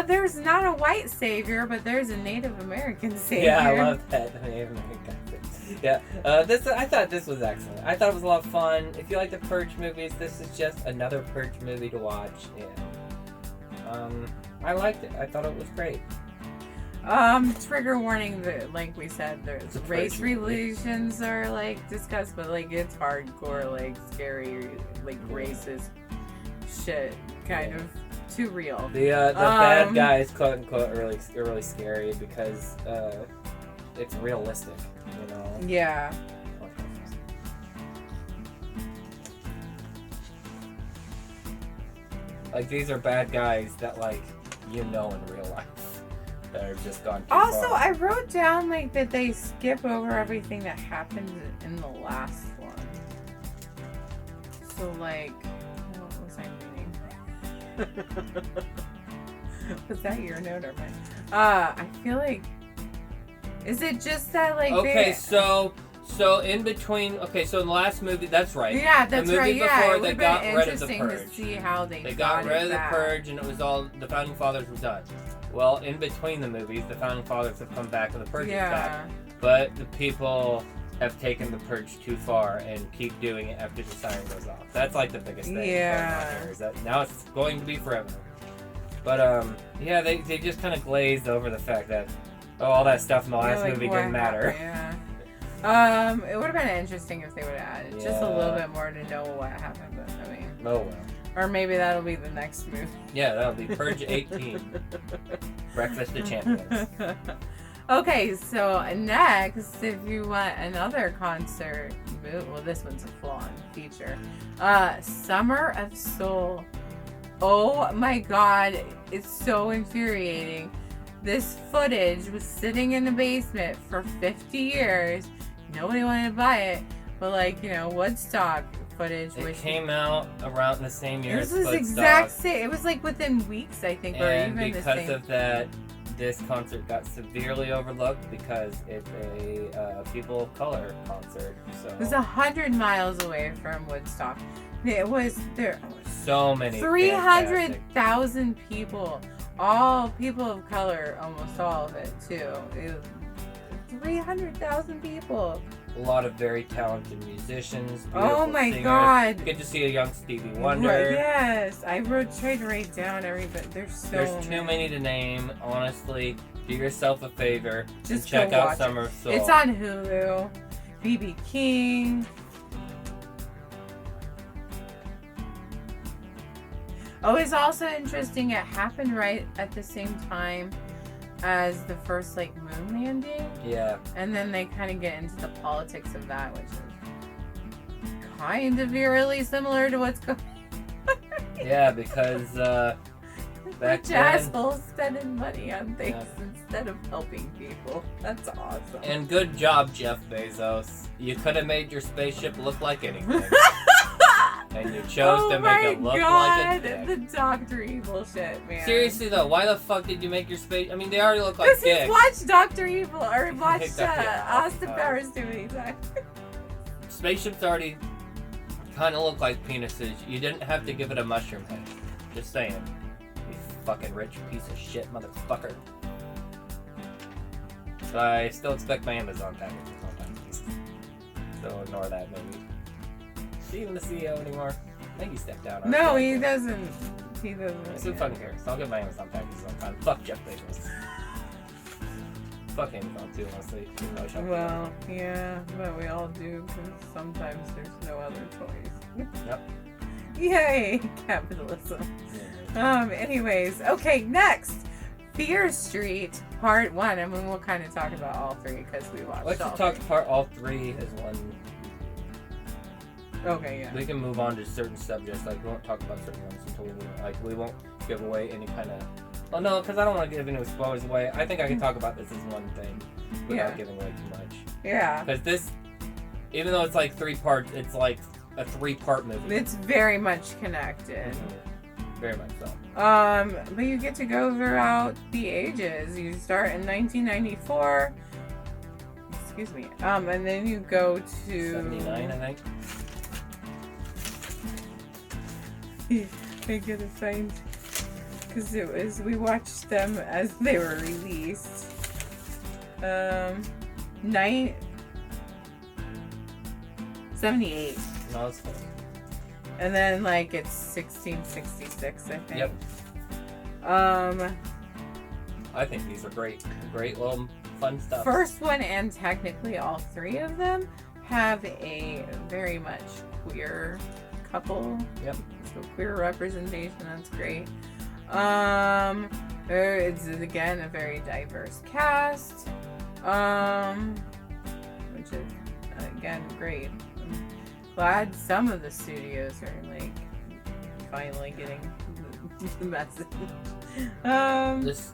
[SPEAKER 2] There's not a white savior, but there's a Native American savior.
[SPEAKER 1] Yeah, I love that. Native American. Yeah, I thought this was excellent. I thought it was a lot of fun. If you like the Purge movies, this is just another Purge movie to watch. And I liked it. I thought it was great.
[SPEAKER 2] Trigger warning, like we said, there's race relations are like discussed, but like it's hardcore, like scary, like racist shit, kind of too real.
[SPEAKER 1] The bad guys, quote unquote, are really scary because it's realistic, you know.
[SPEAKER 2] Yeah.
[SPEAKER 1] Like these are bad guys that in real life. That are just gone too
[SPEAKER 2] also,
[SPEAKER 1] far.
[SPEAKER 2] I wrote down that they skip over everything that happened in the last one. So what was I reading? Was that your note or mine? I feel like, is it just that
[SPEAKER 1] okay, so in between, so in the last movie, that's right.
[SPEAKER 2] Yeah, that's right. Yeah,
[SPEAKER 1] it would have been
[SPEAKER 2] interesting to see how they
[SPEAKER 1] got rid of the Purge, and it was all the Founding Fathers were done. Well, in between the movies, the Founding Fathers have come back and the Purge is back. But the people have taken the Purge too far and keep doing it after the siren goes off. That's the biggest thing going on here, is that now it's going to be forever. But they just kind of glazed over the fact that all that stuff in the last movie didn't matter.
[SPEAKER 2] It would have been interesting if they would have added just a little bit more to know what happened, but I mean.
[SPEAKER 1] Oh well.
[SPEAKER 2] Or maybe that'll be the next movie. Yeah,
[SPEAKER 1] that'll be Purge 18. Breakfast of Champions.
[SPEAKER 2] Okay, so next, if you want another concert, well, this one's a full-on feature. Summer of Soul. Oh my god, it's so infuriating. This footage was sitting in the basement for 50 years. Nobody wanted to buy it, but Woodstock footage.
[SPEAKER 1] It came out around the same year as Woodstock.
[SPEAKER 2] This was exact same. It was within weeks, I think, or even the same.
[SPEAKER 1] And because of that, this concert got severely overlooked because it's a people of color concert. So
[SPEAKER 2] it was 100 miles away from Woodstock. It was there.
[SPEAKER 1] So many.
[SPEAKER 2] 300,000 people, all people of color, almost all of it too. It was 300,000 people.
[SPEAKER 1] A lot of very talented musicians.
[SPEAKER 2] Oh my
[SPEAKER 1] singers.
[SPEAKER 2] God!
[SPEAKER 1] Good to see a young Stevie Wonder.
[SPEAKER 2] Right, yes, I tried to write down every bit. There's too
[SPEAKER 1] many to name. Honestly, do yourself a favor
[SPEAKER 2] Just
[SPEAKER 1] and check
[SPEAKER 2] go
[SPEAKER 1] out
[SPEAKER 2] watch
[SPEAKER 1] Summer of Soul.
[SPEAKER 2] It's on Hulu. B.B. King. Oh, it's also interesting. It happened right at the same time as the first like moon landing.
[SPEAKER 1] Yeah.
[SPEAKER 2] And then they kind of get into the politics of that, which is kind of eerily similar to what's going on.
[SPEAKER 1] Yeah, because back
[SPEAKER 2] Rich
[SPEAKER 1] then,
[SPEAKER 2] assholes spending money on things instead of helping people. That's awesome.
[SPEAKER 1] and good job, Jeff Bezos. You could have made your spaceship look like anything. And you chose to make it look like a dick.
[SPEAKER 2] The Dr. Evil shit, man.
[SPEAKER 1] Seriously though, why the fuck did you make your space? I mean, they already look like dicks.
[SPEAKER 2] Because he's watched Dr. Evil, or watched
[SPEAKER 1] Yeah.
[SPEAKER 2] Austin Powers too many times.
[SPEAKER 1] Spaceships already kind of look like penises. You didn't have to give it a mushroom head. Just saying. You fucking rich piece of shit, motherfucker. But I still expect my Amazon packages sometimes. So ignore that, maybe. Is he even the CEO anymore? I think he stepped down.
[SPEAKER 2] No, he doesn't. He doesn't.
[SPEAKER 1] Who fucking cares? I'll get my Amazon packages on time. Fuck Jeff Bezos. Fuck Amazon too, honestly.
[SPEAKER 2] Well, yeah, but we all do because sometimes there's no other choice.
[SPEAKER 1] Yep.
[SPEAKER 2] Yay, capitalism. Anyways, okay, next. Fear Street, Part 1. I mean, we'll kind of talk about all three because we watched
[SPEAKER 1] Let's
[SPEAKER 2] all
[SPEAKER 1] talk
[SPEAKER 2] three.
[SPEAKER 1] all three as one.
[SPEAKER 2] Okay, yeah.
[SPEAKER 1] We can move on to certain subjects. Like, we won't talk about certain ones until we won't give away any kind of. Well, no, because I don't want to give any spoilers away. I think I can talk about this as one thing without giving away too much.
[SPEAKER 2] Yeah.
[SPEAKER 1] Because this, even though it's like 3 parts, it's like a 3-part movie.
[SPEAKER 2] It's very much connected.
[SPEAKER 1] Mm-hmm. Very much so.
[SPEAKER 2] But you get to go throughout the ages. You start in 1994. Excuse me. And then you go to
[SPEAKER 1] 79, I think.
[SPEAKER 2] I get a sign because we watched them as they were released. 78.
[SPEAKER 1] No, it's fine.
[SPEAKER 2] And then like it's 1666, I think.
[SPEAKER 1] Yep. I think these are great little fun stuff.
[SPEAKER 2] First one, and technically all three of them have a very much queer couple.
[SPEAKER 1] Yep.
[SPEAKER 2] So queer representation, that's great. It's again a very diverse cast. Which is again great. I'm glad some of the studios are like finally getting the message.
[SPEAKER 1] This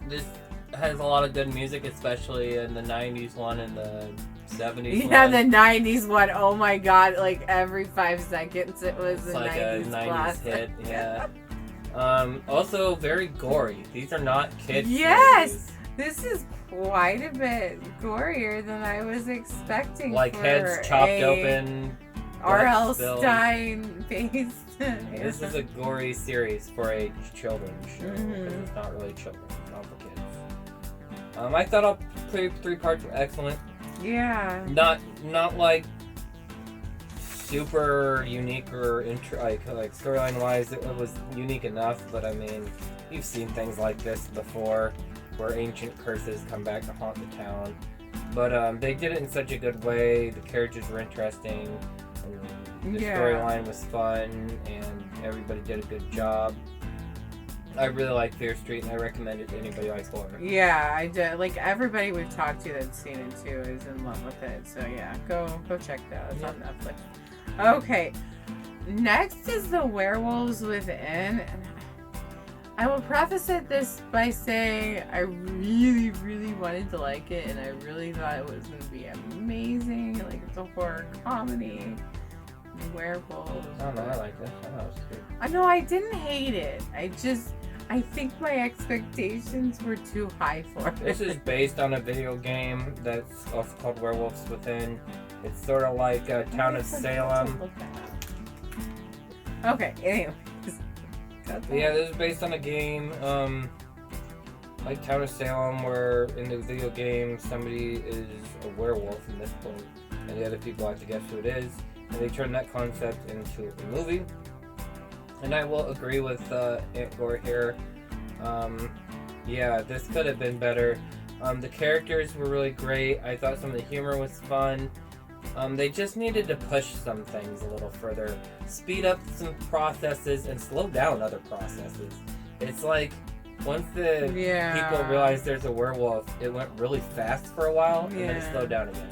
[SPEAKER 1] has a lot of good music, especially in the 90s one and the 70s one.
[SPEAKER 2] Yeah, the 90s one. Oh my god, like every 5 seconds it was
[SPEAKER 1] it's
[SPEAKER 2] a
[SPEAKER 1] like
[SPEAKER 2] 90s
[SPEAKER 1] a 90s
[SPEAKER 2] classic.
[SPEAKER 1] hit, yeah. Also very gory. These are not kids.
[SPEAKER 2] Yes!
[SPEAKER 1] movies.
[SPEAKER 2] This is quite a bit gorier than I was expecting.
[SPEAKER 1] Like
[SPEAKER 2] for
[SPEAKER 1] heads chopped
[SPEAKER 2] a
[SPEAKER 1] open.
[SPEAKER 2] R.L.
[SPEAKER 1] spilled.
[SPEAKER 2] Stein based.
[SPEAKER 1] This is a gory series for a children's show.
[SPEAKER 2] Mhm.
[SPEAKER 1] Because it's not really children. It's not for kids. I thought all 3 parts were excellent.
[SPEAKER 2] Yeah.
[SPEAKER 1] Not like super unique or like storyline wise, it was unique enough. But I mean, you've seen things like this before, where ancient curses come back to haunt the town. But they did it in such a good way. The characters were interesting, and the storyline was fun, and everybody did a good job. I really like Fear Street, and I recommend it to anybody who likes horror.
[SPEAKER 2] Yeah, I did. Like everybody we've talked to that's seen it too is in love with it. So yeah, go check that out. It's on Netflix. Okay, next is the Werewolves Within. I will preface this by saying I really, really wanted to like it, and I really thought it was going to be amazing. Like it's a horror comedy. Werewolves.
[SPEAKER 1] I don't know, I like this. I thought it was good.
[SPEAKER 2] I know I didn't hate it. I think my expectations were too high for it.
[SPEAKER 1] This is based on a video game that's also called Werewolves Within. It's sort of like Town of Salem.
[SPEAKER 2] Okay, anyways.
[SPEAKER 1] Yeah, this is based on a game, like Town of Salem, where in the video game somebody is a werewolf in this point, and the other people have to guess who it is, and they turn that concept into a movie. And I will agree with Aunt Gore here. Yeah, this could have been better. The characters were really great. I thought some of the humor was fun. They just needed to push some things a little further, speed up some processes, and slow down other processes. It's like once the people realized there's a werewolf, it went really fast for a while, and then it slowed down again.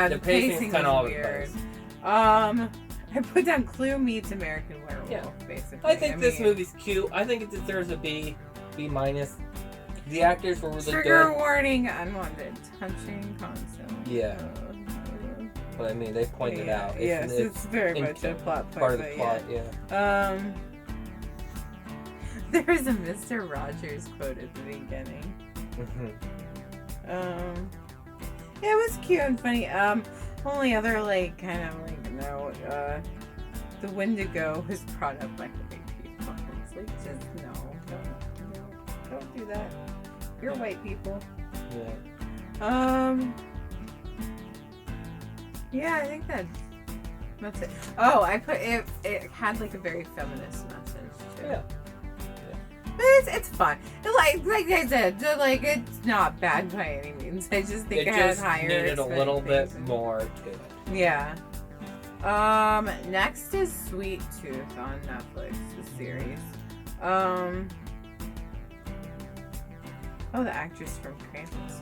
[SPEAKER 2] The
[SPEAKER 1] pacing's kind of all over the place.
[SPEAKER 2] I put down Clue meets American Werewolf, basically.
[SPEAKER 1] I think this movie's cute. I think it deserves a B minus. The actors were really good.
[SPEAKER 2] Trigger warning, unwanted touching constant.
[SPEAKER 1] Yeah. But I mean, they pointed out.
[SPEAKER 2] It's very much a plot point.
[SPEAKER 1] Part of the plot, yeah.
[SPEAKER 2] There's a Mr. Rogers quote at the beginning. It was cute and funny. Only other note, the Wendigo was brought up by white people. It's like, just don't do that. You're white people.
[SPEAKER 1] Yeah.
[SPEAKER 2] Yeah, I think that's it. Oh, I put it. It had like a very feminist message too.
[SPEAKER 1] Yeah.
[SPEAKER 2] But it's fun. Like I said, it's not bad by any means. I just think it had higher. It needed a little bit
[SPEAKER 1] more to it.
[SPEAKER 2] Yeah. Next is Sweet Tooth on Netflix, the series. Oh, the actress from Krampus.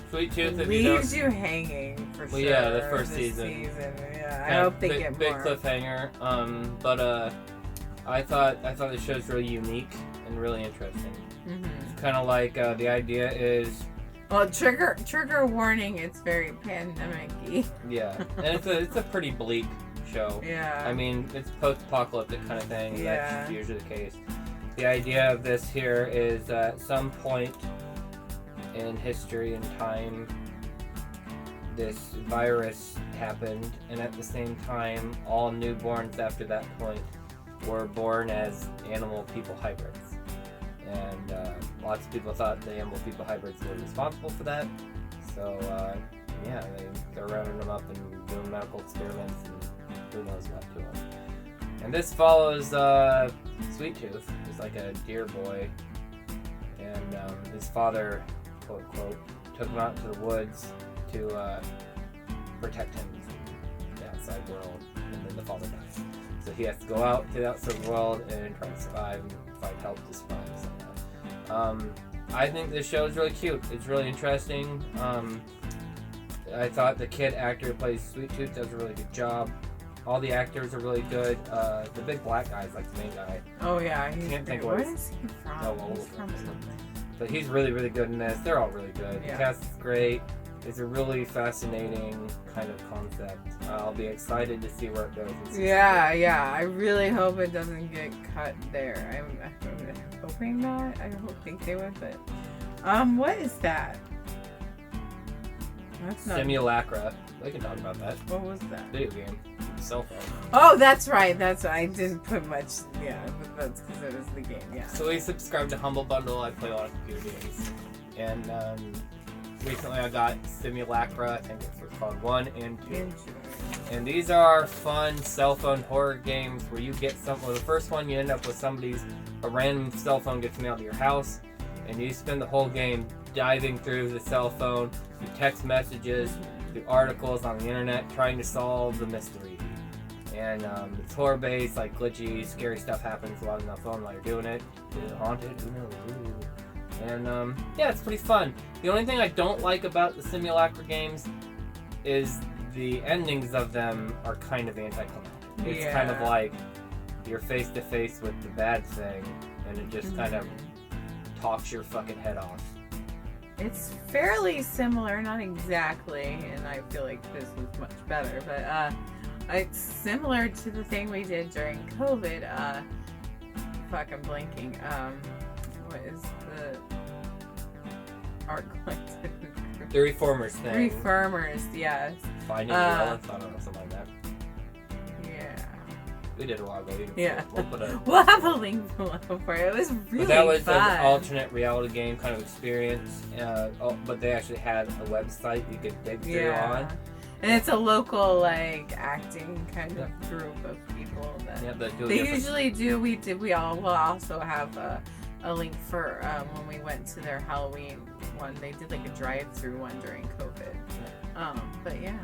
[SPEAKER 1] Sweet Tooth
[SPEAKER 2] leaves you hanging for sure.
[SPEAKER 1] Well, yeah, the first season.
[SPEAKER 2] Yeah, I hope they get
[SPEAKER 1] big
[SPEAKER 2] more.
[SPEAKER 1] cliffhanger. But I thought the show's really unique and really interesting. It's kind of like the idea is.
[SPEAKER 2] Well, trigger warning. It's very pandemic-y.
[SPEAKER 1] Yeah, and it's a pretty bleak show.
[SPEAKER 2] Yeah.
[SPEAKER 1] I mean, it's post-apocalyptic kind of thing. Yeah. That's usually the case. The idea of this here is at some point in history and time, this virus happened, and at the same time, all newborns after that point were born as animal-people hybrids. And lots of people thought the animal-people hybrids were responsible for that. So, they're rounding them up and doing medical experiments, and who knows what to them. And this follows Sweet Tooth, who's like a deer boy, and his father, quote unquote, took him out to the woods to protect him from the outside world, and then the father dies. So he has to go out to the outside world and try to survive and find help to survive. So, I think this show is really cute. It's really interesting. I thought the kid actor who plays Sweet Tooth does a really good job. All the actors are really good. The big black guy is like the main guy.
[SPEAKER 2] Oh yeah,
[SPEAKER 1] I can't think
[SPEAKER 2] where is he from?
[SPEAKER 1] He's
[SPEAKER 2] from something.
[SPEAKER 1] But he's really, really good in this. They're all really good.
[SPEAKER 2] Yeah.
[SPEAKER 1] The cast is great. It's a really fascinating kind of concept. I'll be excited to see where it goes.
[SPEAKER 2] Yeah. I really hope it doesn't get cut there. I'm hoping not. I don't think they would, but what is that? That's not
[SPEAKER 1] Simulacra. We can talk about that.
[SPEAKER 2] What was that?
[SPEAKER 1] Video game. Cell phone.
[SPEAKER 2] Oh, that's right. I didn't put much. Yeah, but that's because it was the game. Yeah.
[SPEAKER 1] So we subscribed to Humble Bundle. I play a lot of computer games, and recently I got Simulacra. I think it's what's called 1 and 2. And these are fun cell phone horror games where you get the first one you end up with a random cell phone gets mailed to your house, and you spend the whole game diving through the cell phone, through text messages, through articles on the internet, trying to solve the mystery. And it's horror based, like glitchy, scary stuff happens a lot on the phone while you're doing it. Is it haunted? Who knows? Ooh. And it's pretty fun. The only thing I don't like about the Simulacra games is the endings of them are kind of anticlimactic. It's kind of like you're face to face with the bad thing, and it just kind of talks your fucking head off.
[SPEAKER 2] It's fairly similar, not exactly, and I feel like this was much better, but it's similar to the thing we did during COVID. Fuck, I'm blanking. What is the art collective?
[SPEAKER 1] The Reformers thing.
[SPEAKER 2] Reformers, yes.
[SPEAKER 1] Finding Relics, I don't know, something like that.
[SPEAKER 2] Yeah.
[SPEAKER 1] We did a while ago.
[SPEAKER 2] Yeah.
[SPEAKER 1] We'll
[SPEAKER 2] have a link below for it. It was really fun.
[SPEAKER 1] But that was an alternate reality game kind of experience. But they actually had a website you could dig through on.
[SPEAKER 2] And it's a local acting kind of group of people that
[SPEAKER 1] do
[SPEAKER 2] they usually do. We will also have a link for when we went to their Halloween one. They did like a drive-through one during COVID. But yeah.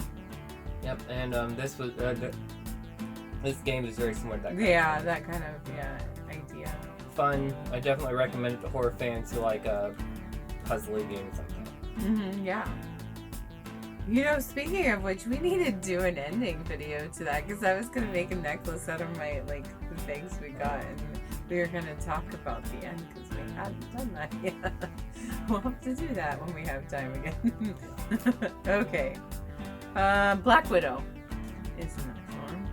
[SPEAKER 1] Yep, and this was this game is very similar to that.
[SPEAKER 2] That kind of idea.
[SPEAKER 1] Fun. I definitely recommend it to horror fans who like puzzly games like that.
[SPEAKER 2] Yeah. You know, speaking of which, we need to do an ending video to that because I was gonna make a necklace out of my the things we got, and we were gonna talk about the end because we hadn't done that yet. We'll have to do that when we have time again. Okay. Black Widow is the next one.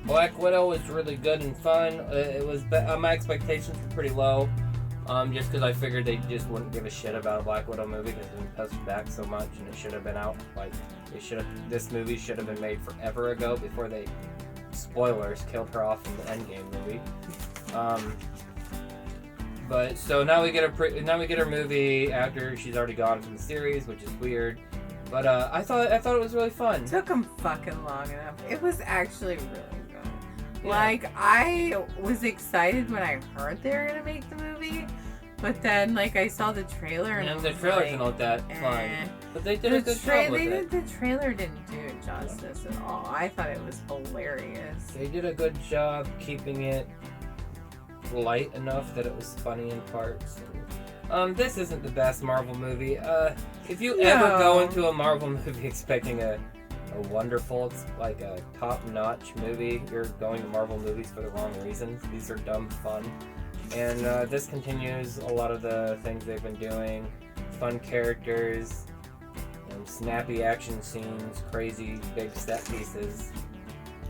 [SPEAKER 1] Black Widow was really good and fun. It was my expectations were pretty low, just because I figured they just wouldn't give a shit about a Black Widow movie because it's been pushed back so much, and it should have been out. This movie should have been made forever ago before they, spoilers, killed her off in the Endgame movie. But so now we get her movie after she's already gone from the series, which is weird. But I thought it was really fun.
[SPEAKER 2] It took them fucking long enough. It was actually really good.
[SPEAKER 1] Yeah.
[SPEAKER 2] Like, I was excited when I heard they were gonna make the movie, but then I saw the trailer and
[SPEAKER 1] the trailer didn't look that fun. But they did a good job with it.
[SPEAKER 2] The trailer didn't do it justice at all. I thought it was hilarious.
[SPEAKER 1] They did a good job keeping it light enough that it was funny in parts. This isn't the best Marvel movie. If you ever go into a Marvel movie expecting a wonderful, like a top-notch movie, you're going to Marvel movies for the wrong reasons. These are dumb fun. And this continues a lot of the things they've been doing. Fun characters, snappy action scenes, crazy big set pieces,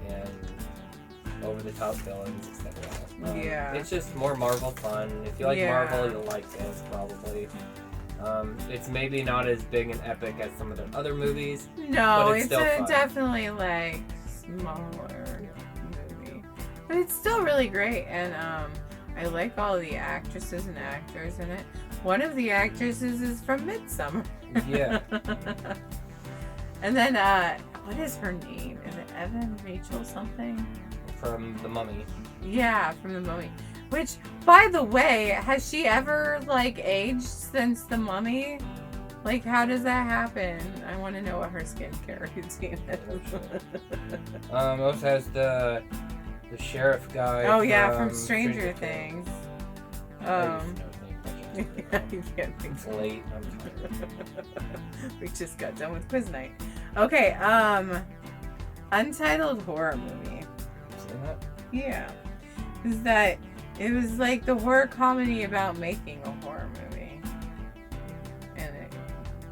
[SPEAKER 1] and over-the-top villains, etc. It's just more Marvel fun. If you like Marvel, you'll like this, probably. It's maybe not as big and epic as some of their other movies.
[SPEAKER 2] No,
[SPEAKER 1] but it's still fun.
[SPEAKER 2] Definitely smaller movie. But it's still really great, and I like all the actresses and actors in it. One of the actresses is from Midsommar.
[SPEAKER 1] Yeah.
[SPEAKER 2] And then, what is her name? Is it Evan Rachel something?
[SPEAKER 1] From The Mummy.
[SPEAKER 2] Yeah, from The Mummy. Which, by the way, has she ever, aged since The Mummy? How does that happen? I want to know what her skincare routine is.
[SPEAKER 1] Also has the sheriff guy.
[SPEAKER 2] Oh, yeah, from Stranger Things.
[SPEAKER 1] I
[SPEAKER 2] can't think
[SPEAKER 1] it's late. I'm tired.
[SPEAKER 2] We just got done with quiz night. Okay, Untitled horror movie.
[SPEAKER 1] Seen that?
[SPEAKER 2] Yeah. It was like the horror comedy about making a horror movie. And it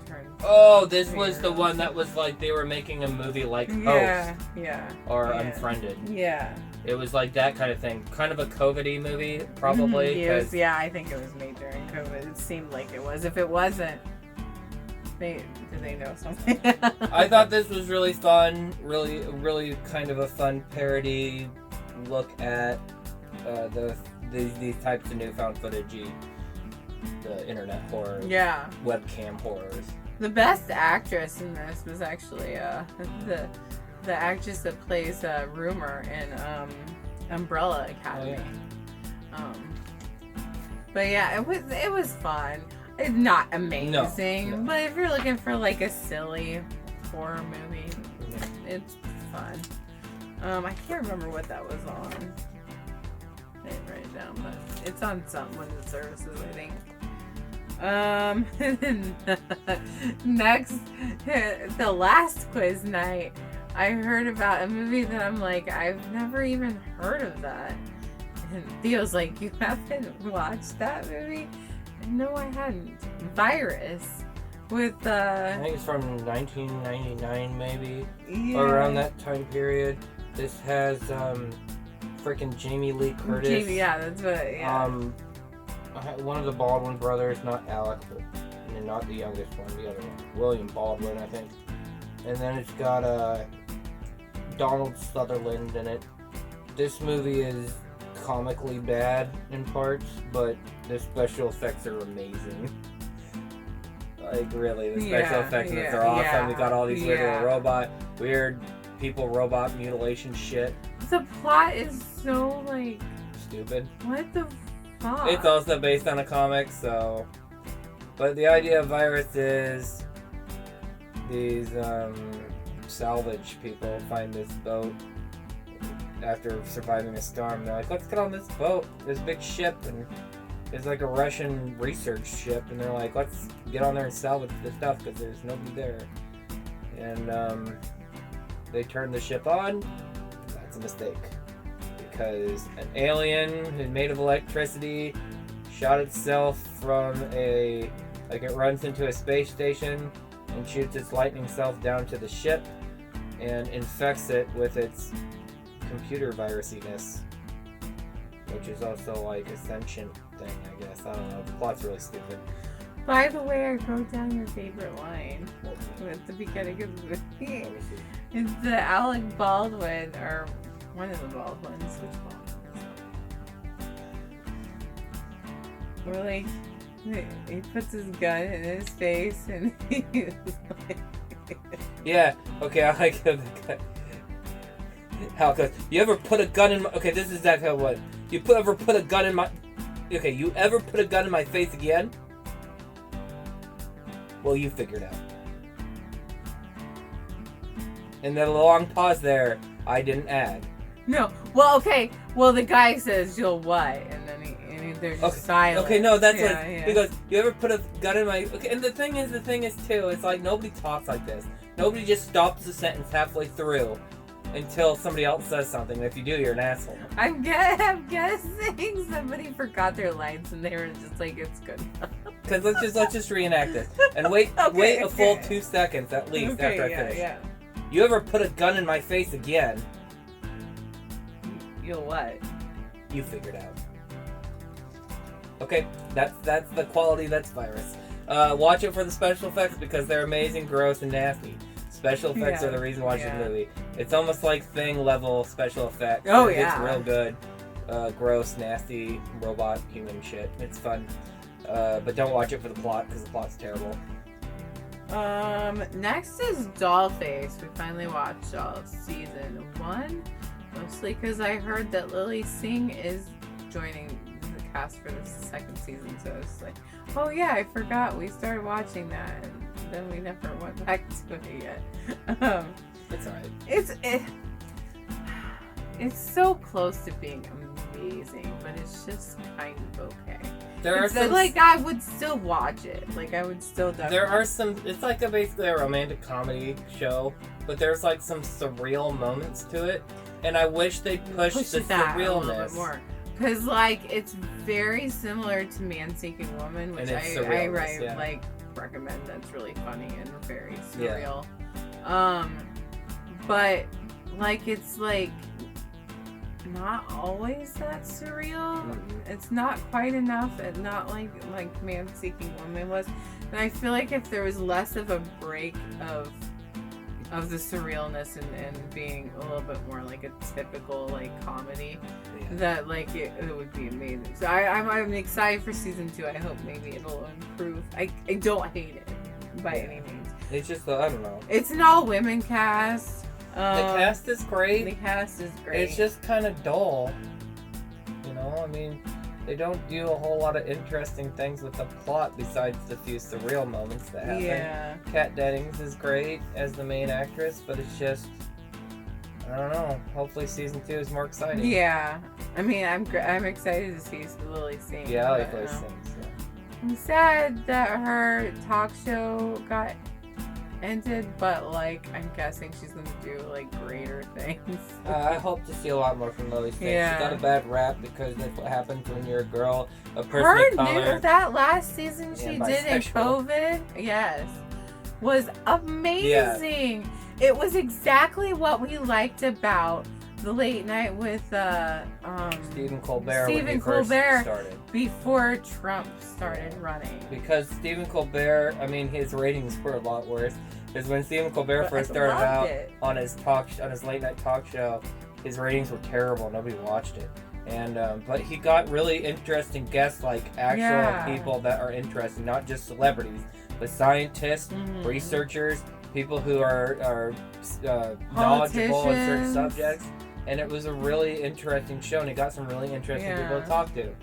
[SPEAKER 2] turned...
[SPEAKER 1] Oh, this was the one that was they were making a movie like Host.
[SPEAKER 2] Yeah.
[SPEAKER 1] Or Unfriended.
[SPEAKER 2] Yeah.
[SPEAKER 1] It was like that kind of thing. Kind of a COVID-y movie, probably.
[SPEAKER 2] I think it was made during COVID. It seemed like it was. If it wasn't, did they know something?
[SPEAKER 1] I thought this was really fun. Really kind of a fun parody look at these types of newfound footage, the internet horror, webcam horrors.
[SPEAKER 2] The best actress in this was actually the actress that plays Rumor in Umbrella Academy.
[SPEAKER 1] Oh, yeah.
[SPEAKER 2] But yeah, it was fun. It's not amazing,
[SPEAKER 1] no.
[SPEAKER 2] But if you're looking for a silly horror movie, it's fun. I can't remember what that was on. I didn't write it down, but it's on one of the services, I think. Next, the last quiz night, I heard about a movie that I'm I've never even heard of that. And Theo's you haven't watched that movie? No, I hadn't. Virus. With,
[SPEAKER 1] I think it's from 1999, maybe. Or around that time period. This has, freaking Jamie Lee Curtis.
[SPEAKER 2] That's what,
[SPEAKER 1] one of the Baldwin brothers, not Alec, but not the youngest one, the other one. William Baldwin, I think. And then it's got, Donald Sutherland in it. This movie is comically bad in parts, but the special effects are amazing. Really, the special effects in this are awesome. We got all these weird robot mutilation shit.
[SPEAKER 2] The plot is so,
[SPEAKER 1] stupid.
[SPEAKER 2] what the Huh.
[SPEAKER 1] It's also based on a comic, so... But the idea of virus is these salvage people find this boat after surviving a storm. They're like, let's get on this boat, this big ship, and it's like a Russian research ship, and they're like, let's get on there and salvage the stuff because there's nobody there. And they turn the ship on. That's a mistake because an alien who's made of electricity shot itself from it runs into a space station and shoots its lightning self down to the ship and infects it with its computer virusiness, which is also like a sentient thing, I guess. I don't know. The plot's really stupid.
[SPEAKER 2] By the way, I wrote down your favorite line at the beginning of the movie. It's the Alec Baldwin, or one of the Baldwins. Which Baldwin? Where like he puts his gun in his face and he's like...
[SPEAKER 1] Yeah, okay, I like the gun. How goes? You ever put a gun in my... Okay, this is exactly how it was. You ever put a gun in my... Okay, you ever put a gun in my face again? Well, you figured out. And then a long pause there, I didn't add.
[SPEAKER 2] No. Well, okay. Well, the guy says, "You'll what?" And then there's just silence.
[SPEAKER 1] Okay, no, that's
[SPEAKER 2] yeah,
[SPEAKER 1] what...
[SPEAKER 2] Yeah.
[SPEAKER 1] He goes, you ever put a gun in my... Okay, and the thing is too, it's like nobody talks like this. Nobody just stops the sentence halfway through until somebody else says something. If you do, you're an asshole.
[SPEAKER 2] I'm guessing somebody forgot their lines and they were just like, it's good.
[SPEAKER 1] Because let's just reenact this. And wait a full 2 seconds at least after I finish.
[SPEAKER 2] Yeah.
[SPEAKER 1] You ever put a gun in my face again?
[SPEAKER 2] You'll what?
[SPEAKER 1] You figured out. Okay, that's the quality, that's virus. Watch it for the special effects because they're amazing, gross, and nasty. Special effects are the reason to watch the movie. It's almost like Thing level special effects.
[SPEAKER 2] Oh,
[SPEAKER 1] It's real good. Gross, nasty, robot, human shit. It's fun. But don't watch it for the plot because the plot's terrible.
[SPEAKER 2] Next is Dollface. We finally watched season 1. Mostly because I heard that Lily Singh is joining the cast for the second season. So it's like, oh yeah, I forgot we started watching that. And then we never went back to it yet.
[SPEAKER 1] It's alright.
[SPEAKER 2] It's so close to being amazing, but it's just kind of okay. I would still watch it. Like, I would still definitely...
[SPEAKER 1] There are some... It's like basically a romantic comedy show, but there's like some surreal moments to it, and I wish they pushed the surrealness
[SPEAKER 2] a little bit more. Because, like, it's very similar to Man Seeking Woman, which I recommend. That's really funny and very surreal. Yeah. But, like, it's, like, not always that surreal. Mm-hmm. It's not quite enough, and not like Man Seeking Woman was. And I feel like if there was less of a break of the surrealness and being a little bit more like a typical like comedy, that like it would be amazing. So I'm excited for season 2. I hope maybe it'll improve. I don't hate it by any means.
[SPEAKER 1] It's just I don't know.
[SPEAKER 2] It's an all women cast.
[SPEAKER 1] The cast is great.
[SPEAKER 2] It's
[SPEAKER 1] just kind of dull. You know, I mean, they don't do a whole lot of interesting things with the plot besides the few surreal moments that happen.
[SPEAKER 2] Yeah.
[SPEAKER 1] Kat Dennings is great as the main actress, but it's just, I don't know. Hopefully season 2 is more exciting.
[SPEAKER 2] Yeah. I mean, I'm excited to see Lily Singh.
[SPEAKER 1] Yeah, I like Lily Singh. Yeah.
[SPEAKER 2] I'm sad that her talk show got ended, but like I'm guessing she's gonna do like greater things.
[SPEAKER 1] I hope to see a lot more from Lily Singh.
[SPEAKER 2] Yeah.
[SPEAKER 1] She got a bad rap because that's what happens when you're a girl, a person of color.
[SPEAKER 2] That last season she did in COVID, yes, was amazing. Yeah. It was exactly what we liked about the late night with
[SPEAKER 1] Stephen Colbert
[SPEAKER 2] first
[SPEAKER 1] started.
[SPEAKER 2] Before Trump started running.
[SPEAKER 1] Because Stephen Colbert, I mean, his ratings were a lot worse. Because when Stephen Colbert first started out on his late night talk show, his ratings were terrible. Nobody watched it. And but he got really interesting guests, like actual people that are interesting, not just celebrities, but scientists, researchers, people who are knowledgeable in certain subjects. And it was a really interesting show, and he got some really interesting people to talk to.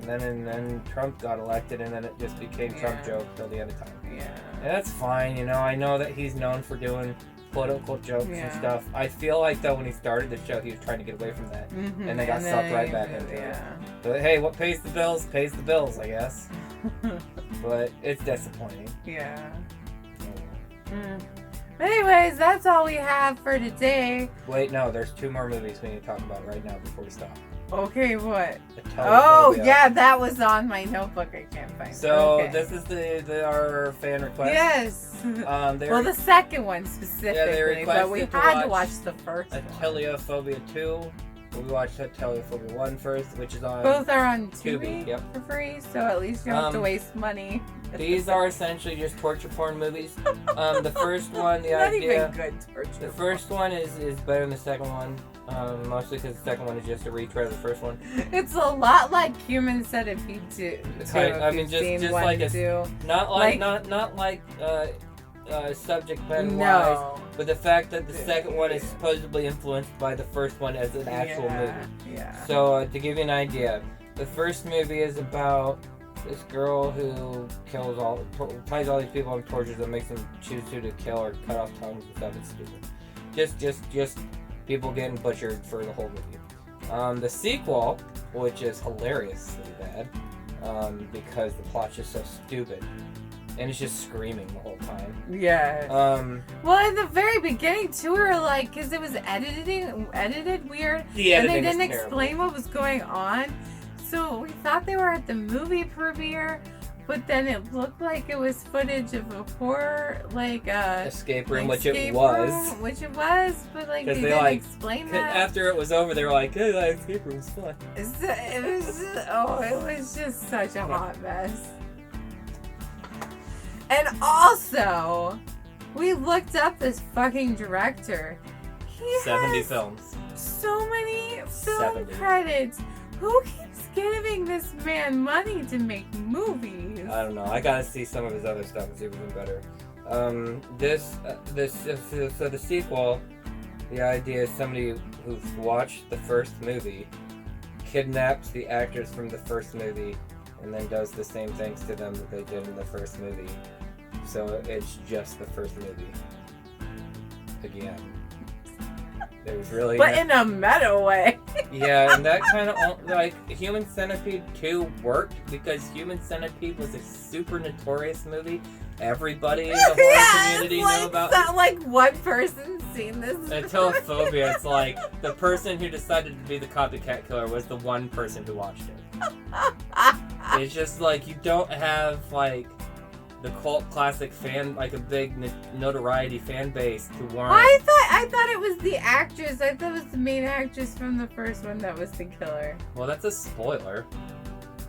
[SPEAKER 1] And then Trump got elected, and then it just became Trump joke till the end of time.
[SPEAKER 2] Yeah.
[SPEAKER 1] And that's fine, you know. I know that he's known for doing political jokes and stuff. I feel like, though, when he started the show, he was trying to get away from that.
[SPEAKER 2] Mm-hmm.
[SPEAKER 1] And they got sucked right back into it. But hey, what pays the bills, I guess. But it's disappointing.
[SPEAKER 2] Yeah. Anyways, that's all we have for today.
[SPEAKER 1] Wait, no, there's 2 more movies we need to talk about right now before we stop.
[SPEAKER 2] Okay, what?
[SPEAKER 1] Atelophobia.
[SPEAKER 2] Oh, yeah, that was on my notebook. I can't find it.
[SPEAKER 1] So, this is our fan request.
[SPEAKER 2] Yes.
[SPEAKER 1] Well,
[SPEAKER 2] the second one specifically, but we had to watch the first one.
[SPEAKER 1] Atelophobia 2. We watched Atelophobia 1 first, which is on...
[SPEAKER 2] Both are on
[SPEAKER 1] Tubi, yep.
[SPEAKER 2] For free, so at least you don't have to waste money.
[SPEAKER 1] These are essentially just torture porn movies. The first one, the
[SPEAKER 2] Not
[SPEAKER 1] idea...
[SPEAKER 2] even good torture
[SPEAKER 1] The first one is better than the second one. Mostly because the second one is just a retread of the first one.
[SPEAKER 2] It's a lot like Human Centipede 2.
[SPEAKER 1] I mean, just like a... Not like subject matter wise, but the fact that the second one is supposedly influenced by the first one as an actual movie.
[SPEAKER 2] Yeah.
[SPEAKER 1] So to give you an idea, the first movie is about this girl who ties all these people and tortures them, makes them choose who to kill or cut off tongues and stuff. It's stupid. Just people getting butchered for the whole movie. The sequel, which is hilariously bad, because the plot's just so stupid. And it's just screaming the whole time.
[SPEAKER 2] Yeah. Well, in the very beginning, too, we were like, because it was edited weird. And they didn't explain what was going on. So we thought they were at the movie premiere, but then it looked like it was footage of a horror,
[SPEAKER 1] escape room, which it was.
[SPEAKER 2] But they didn't explain that.
[SPEAKER 1] After it was over, they were like, hey, that escape room's fun.
[SPEAKER 2] It was just such a hot mess. And also, we looked up this fucking director. He
[SPEAKER 1] 70
[SPEAKER 2] has
[SPEAKER 1] films.
[SPEAKER 2] So many film credits. Who keeps giving this man money to make movies?
[SPEAKER 1] I don't know. I gotta see some of his other stuff and see if it's better. So the sequel, the idea is somebody who's watched the first movie kidnaps the actors from the first movie and then does the same things to them that they did in the first movie. So it's just the first movie. Again. There's really...
[SPEAKER 2] But in a meta way.
[SPEAKER 1] Yeah, and that kind of... Human Centipede 2 worked because Human Centipede was a super notorious movie. Everybody in the horror community knew about it.
[SPEAKER 2] It's not like one person's seen this movie.
[SPEAKER 1] Atelophobia, it's like the person who decided to be the copycat killer was the one person who watched it. It's just like you don't have the cult classic fan, a big notoriety fan base to warrant.
[SPEAKER 2] I thought it was the actress. I thought it was the main actress from the first one that was the killer.
[SPEAKER 1] Well, that's a spoiler.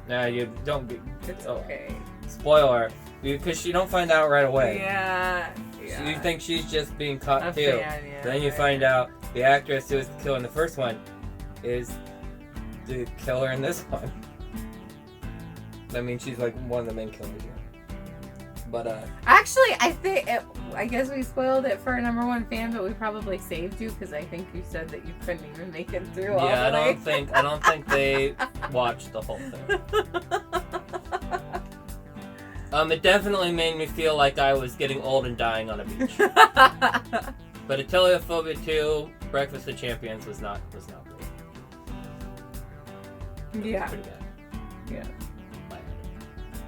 [SPEAKER 1] Nah, you don't be.
[SPEAKER 2] It's okay.
[SPEAKER 1] Spoiler, because you don't find out right away.
[SPEAKER 2] Yeah.
[SPEAKER 1] So you think she's just being caught
[SPEAKER 2] a
[SPEAKER 1] too.
[SPEAKER 2] Fan, yeah,
[SPEAKER 1] then you find out the actress who was the killer in the first one is the killer in this one. I mean, she's one of the main killers here. But
[SPEAKER 2] actually, I guess we spoiled it for our number one fan, but we probably saved you because I think you said that you couldn't even make it through all the way.
[SPEAKER 1] I don't think they watched the whole thing. It definitely made me feel like I was getting old and dying on a beach. But Atelophobia 2, Breakfast of Champions was not great.
[SPEAKER 2] Yeah.
[SPEAKER 1] Pretty bad.
[SPEAKER 2] Yeah.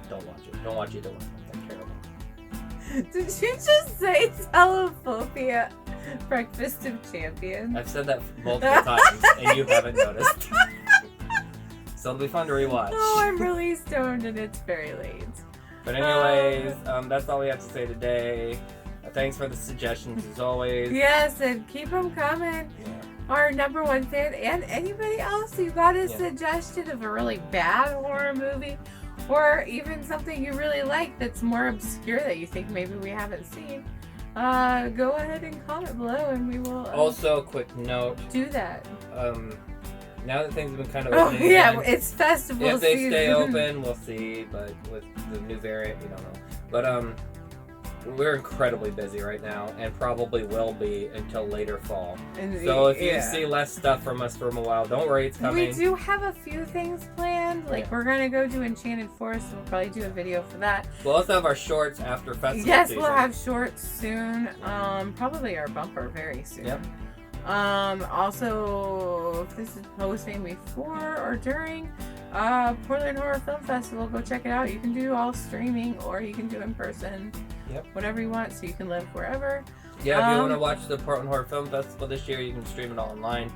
[SPEAKER 1] Don't watch it. Don't watch it. That's terrible.
[SPEAKER 2] Did you just say Atelophobia, Breakfast of Champions?
[SPEAKER 1] I've said that multiple times, and you haven't noticed. So it'll be fun to rewatch.
[SPEAKER 2] Oh, I'm really stoned, and it's very late.
[SPEAKER 1] But anyways, that's all we have to say today. Thanks for the suggestions, as always.
[SPEAKER 2] Yes, and keep them coming.
[SPEAKER 1] Yeah.
[SPEAKER 2] Our number one fan, and anybody else who got a suggestion of a really bad horror movie, or even something you really like that's more obscure that you think maybe we haven't seen, go ahead and comment below and we will
[SPEAKER 1] also, quick note,
[SPEAKER 2] do that.
[SPEAKER 1] Now that things have been kind of opening
[SPEAKER 2] again, it's festival season.
[SPEAKER 1] If they stay open, we'll see, but with the new variant, we don't know. But we're incredibly busy right now, and probably will be until later fall. So if you see less stuff from us for a while, don't worry, it's coming.
[SPEAKER 2] We do have a few things planned. Like, we're going to go to Enchanted Forest, so we'll probably do a video for that.
[SPEAKER 1] We'll also have our shorts after festival
[SPEAKER 2] Yes,
[SPEAKER 1] season.
[SPEAKER 2] we'll have shorts soon. Probably our bumper very soon.
[SPEAKER 1] Yep.
[SPEAKER 2] Also, if this is posting before or during Portland Horror Film Festival, go check it out. You can do all streaming, or you can do in person.
[SPEAKER 1] Yep.
[SPEAKER 2] Whatever you want, so you can live wherever.
[SPEAKER 1] Yeah, if you want to watch the Portland Horror Film Festival this year, you can stream it all online.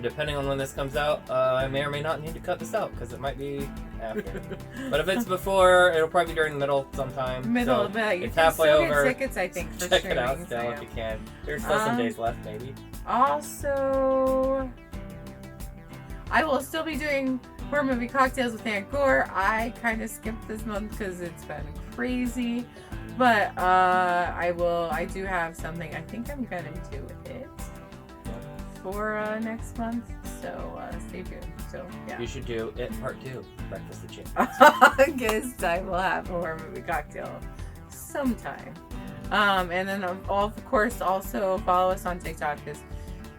[SPEAKER 1] Depending on when this comes out, I may or may not need to cut this out because it might be after. But if it's before, it'll probably be during the middle sometime.
[SPEAKER 2] Middle,
[SPEAKER 1] so
[SPEAKER 2] but you
[SPEAKER 1] it's
[SPEAKER 2] can
[SPEAKER 1] halfway
[SPEAKER 2] still
[SPEAKER 1] over.
[SPEAKER 2] get tickets, I think, for
[SPEAKER 1] Check
[SPEAKER 2] streaming.
[SPEAKER 1] it out still if you can. There's still some days left, maybe.
[SPEAKER 2] Also, I will still be doing horror movie cocktails with Aunt Gore. I kind of skipped this month because it's been crazy, but I do have something. I think I'm gonna do it for next month, so stay tuned. So yeah,
[SPEAKER 1] You should do it part 2, Breakfast the Chick.
[SPEAKER 2] August I will have a horror movie cocktail sometime. And then of course also follow us on TikTok, because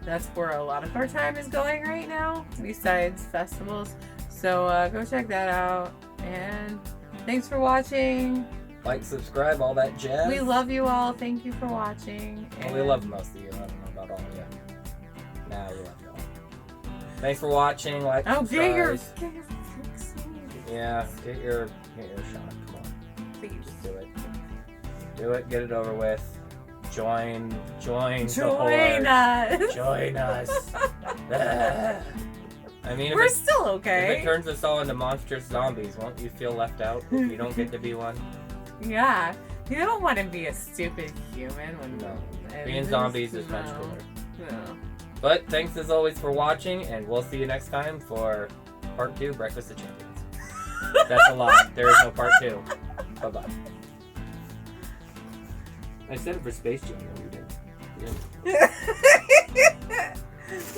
[SPEAKER 2] that's where a lot of our time is going right now, besides festivals. So go check that out. And thanks for watching.
[SPEAKER 1] Like, subscribe, all that jazz.
[SPEAKER 2] We love you all. Thank you for watching.
[SPEAKER 1] Well, we love most of you. I don't know about all of you. Nah, we love you all. Thanks for watching. Like, subscribe.
[SPEAKER 2] Get your
[SPEAKER 1] Yeah, get your shot. Come on.
[SPEAKER 2] please.
[SPEAKER 1] Just do it. Do it. Get it over with. Join the
[SPEAKER 2] Join
[SPEAKER 1] horde.
[SPEAKER 2] us.
[SPEAKER 1] Join us. I mean,
[SPEAKER 2] We're still okay.
[SPEAKER 1] If it turns us all into monstrous zombies, won't you feel left out if you don't get to be one?
[SPEAKER 2] Yeah. You don't want to be a stupid human when
[SPEAKER 1] Being zombies is much cooler.
[SPEAKER 2] No.
[SPEAKER 1] But thanks as always for watching, and we'll see you next time for part 2, Breakfast of Champions. That's a lie. There is no part 2. Bye-bye. I said it for Space Jam. No, you didn't.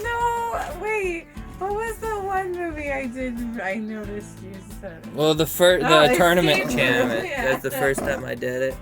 [SPEAKER 2] No, wait. What was the one movie I did? I noticed you said it.
[SPEAKER 1] Well, the
[SPEAKER 2] Oh,
[SPEAKER 1] tournament
[SPEAKER 2] Escape
[SPEAKER 1] jam.
[SPEAKER 2] Room, yeah.
[SPEAKER 1] That's the first time I did it.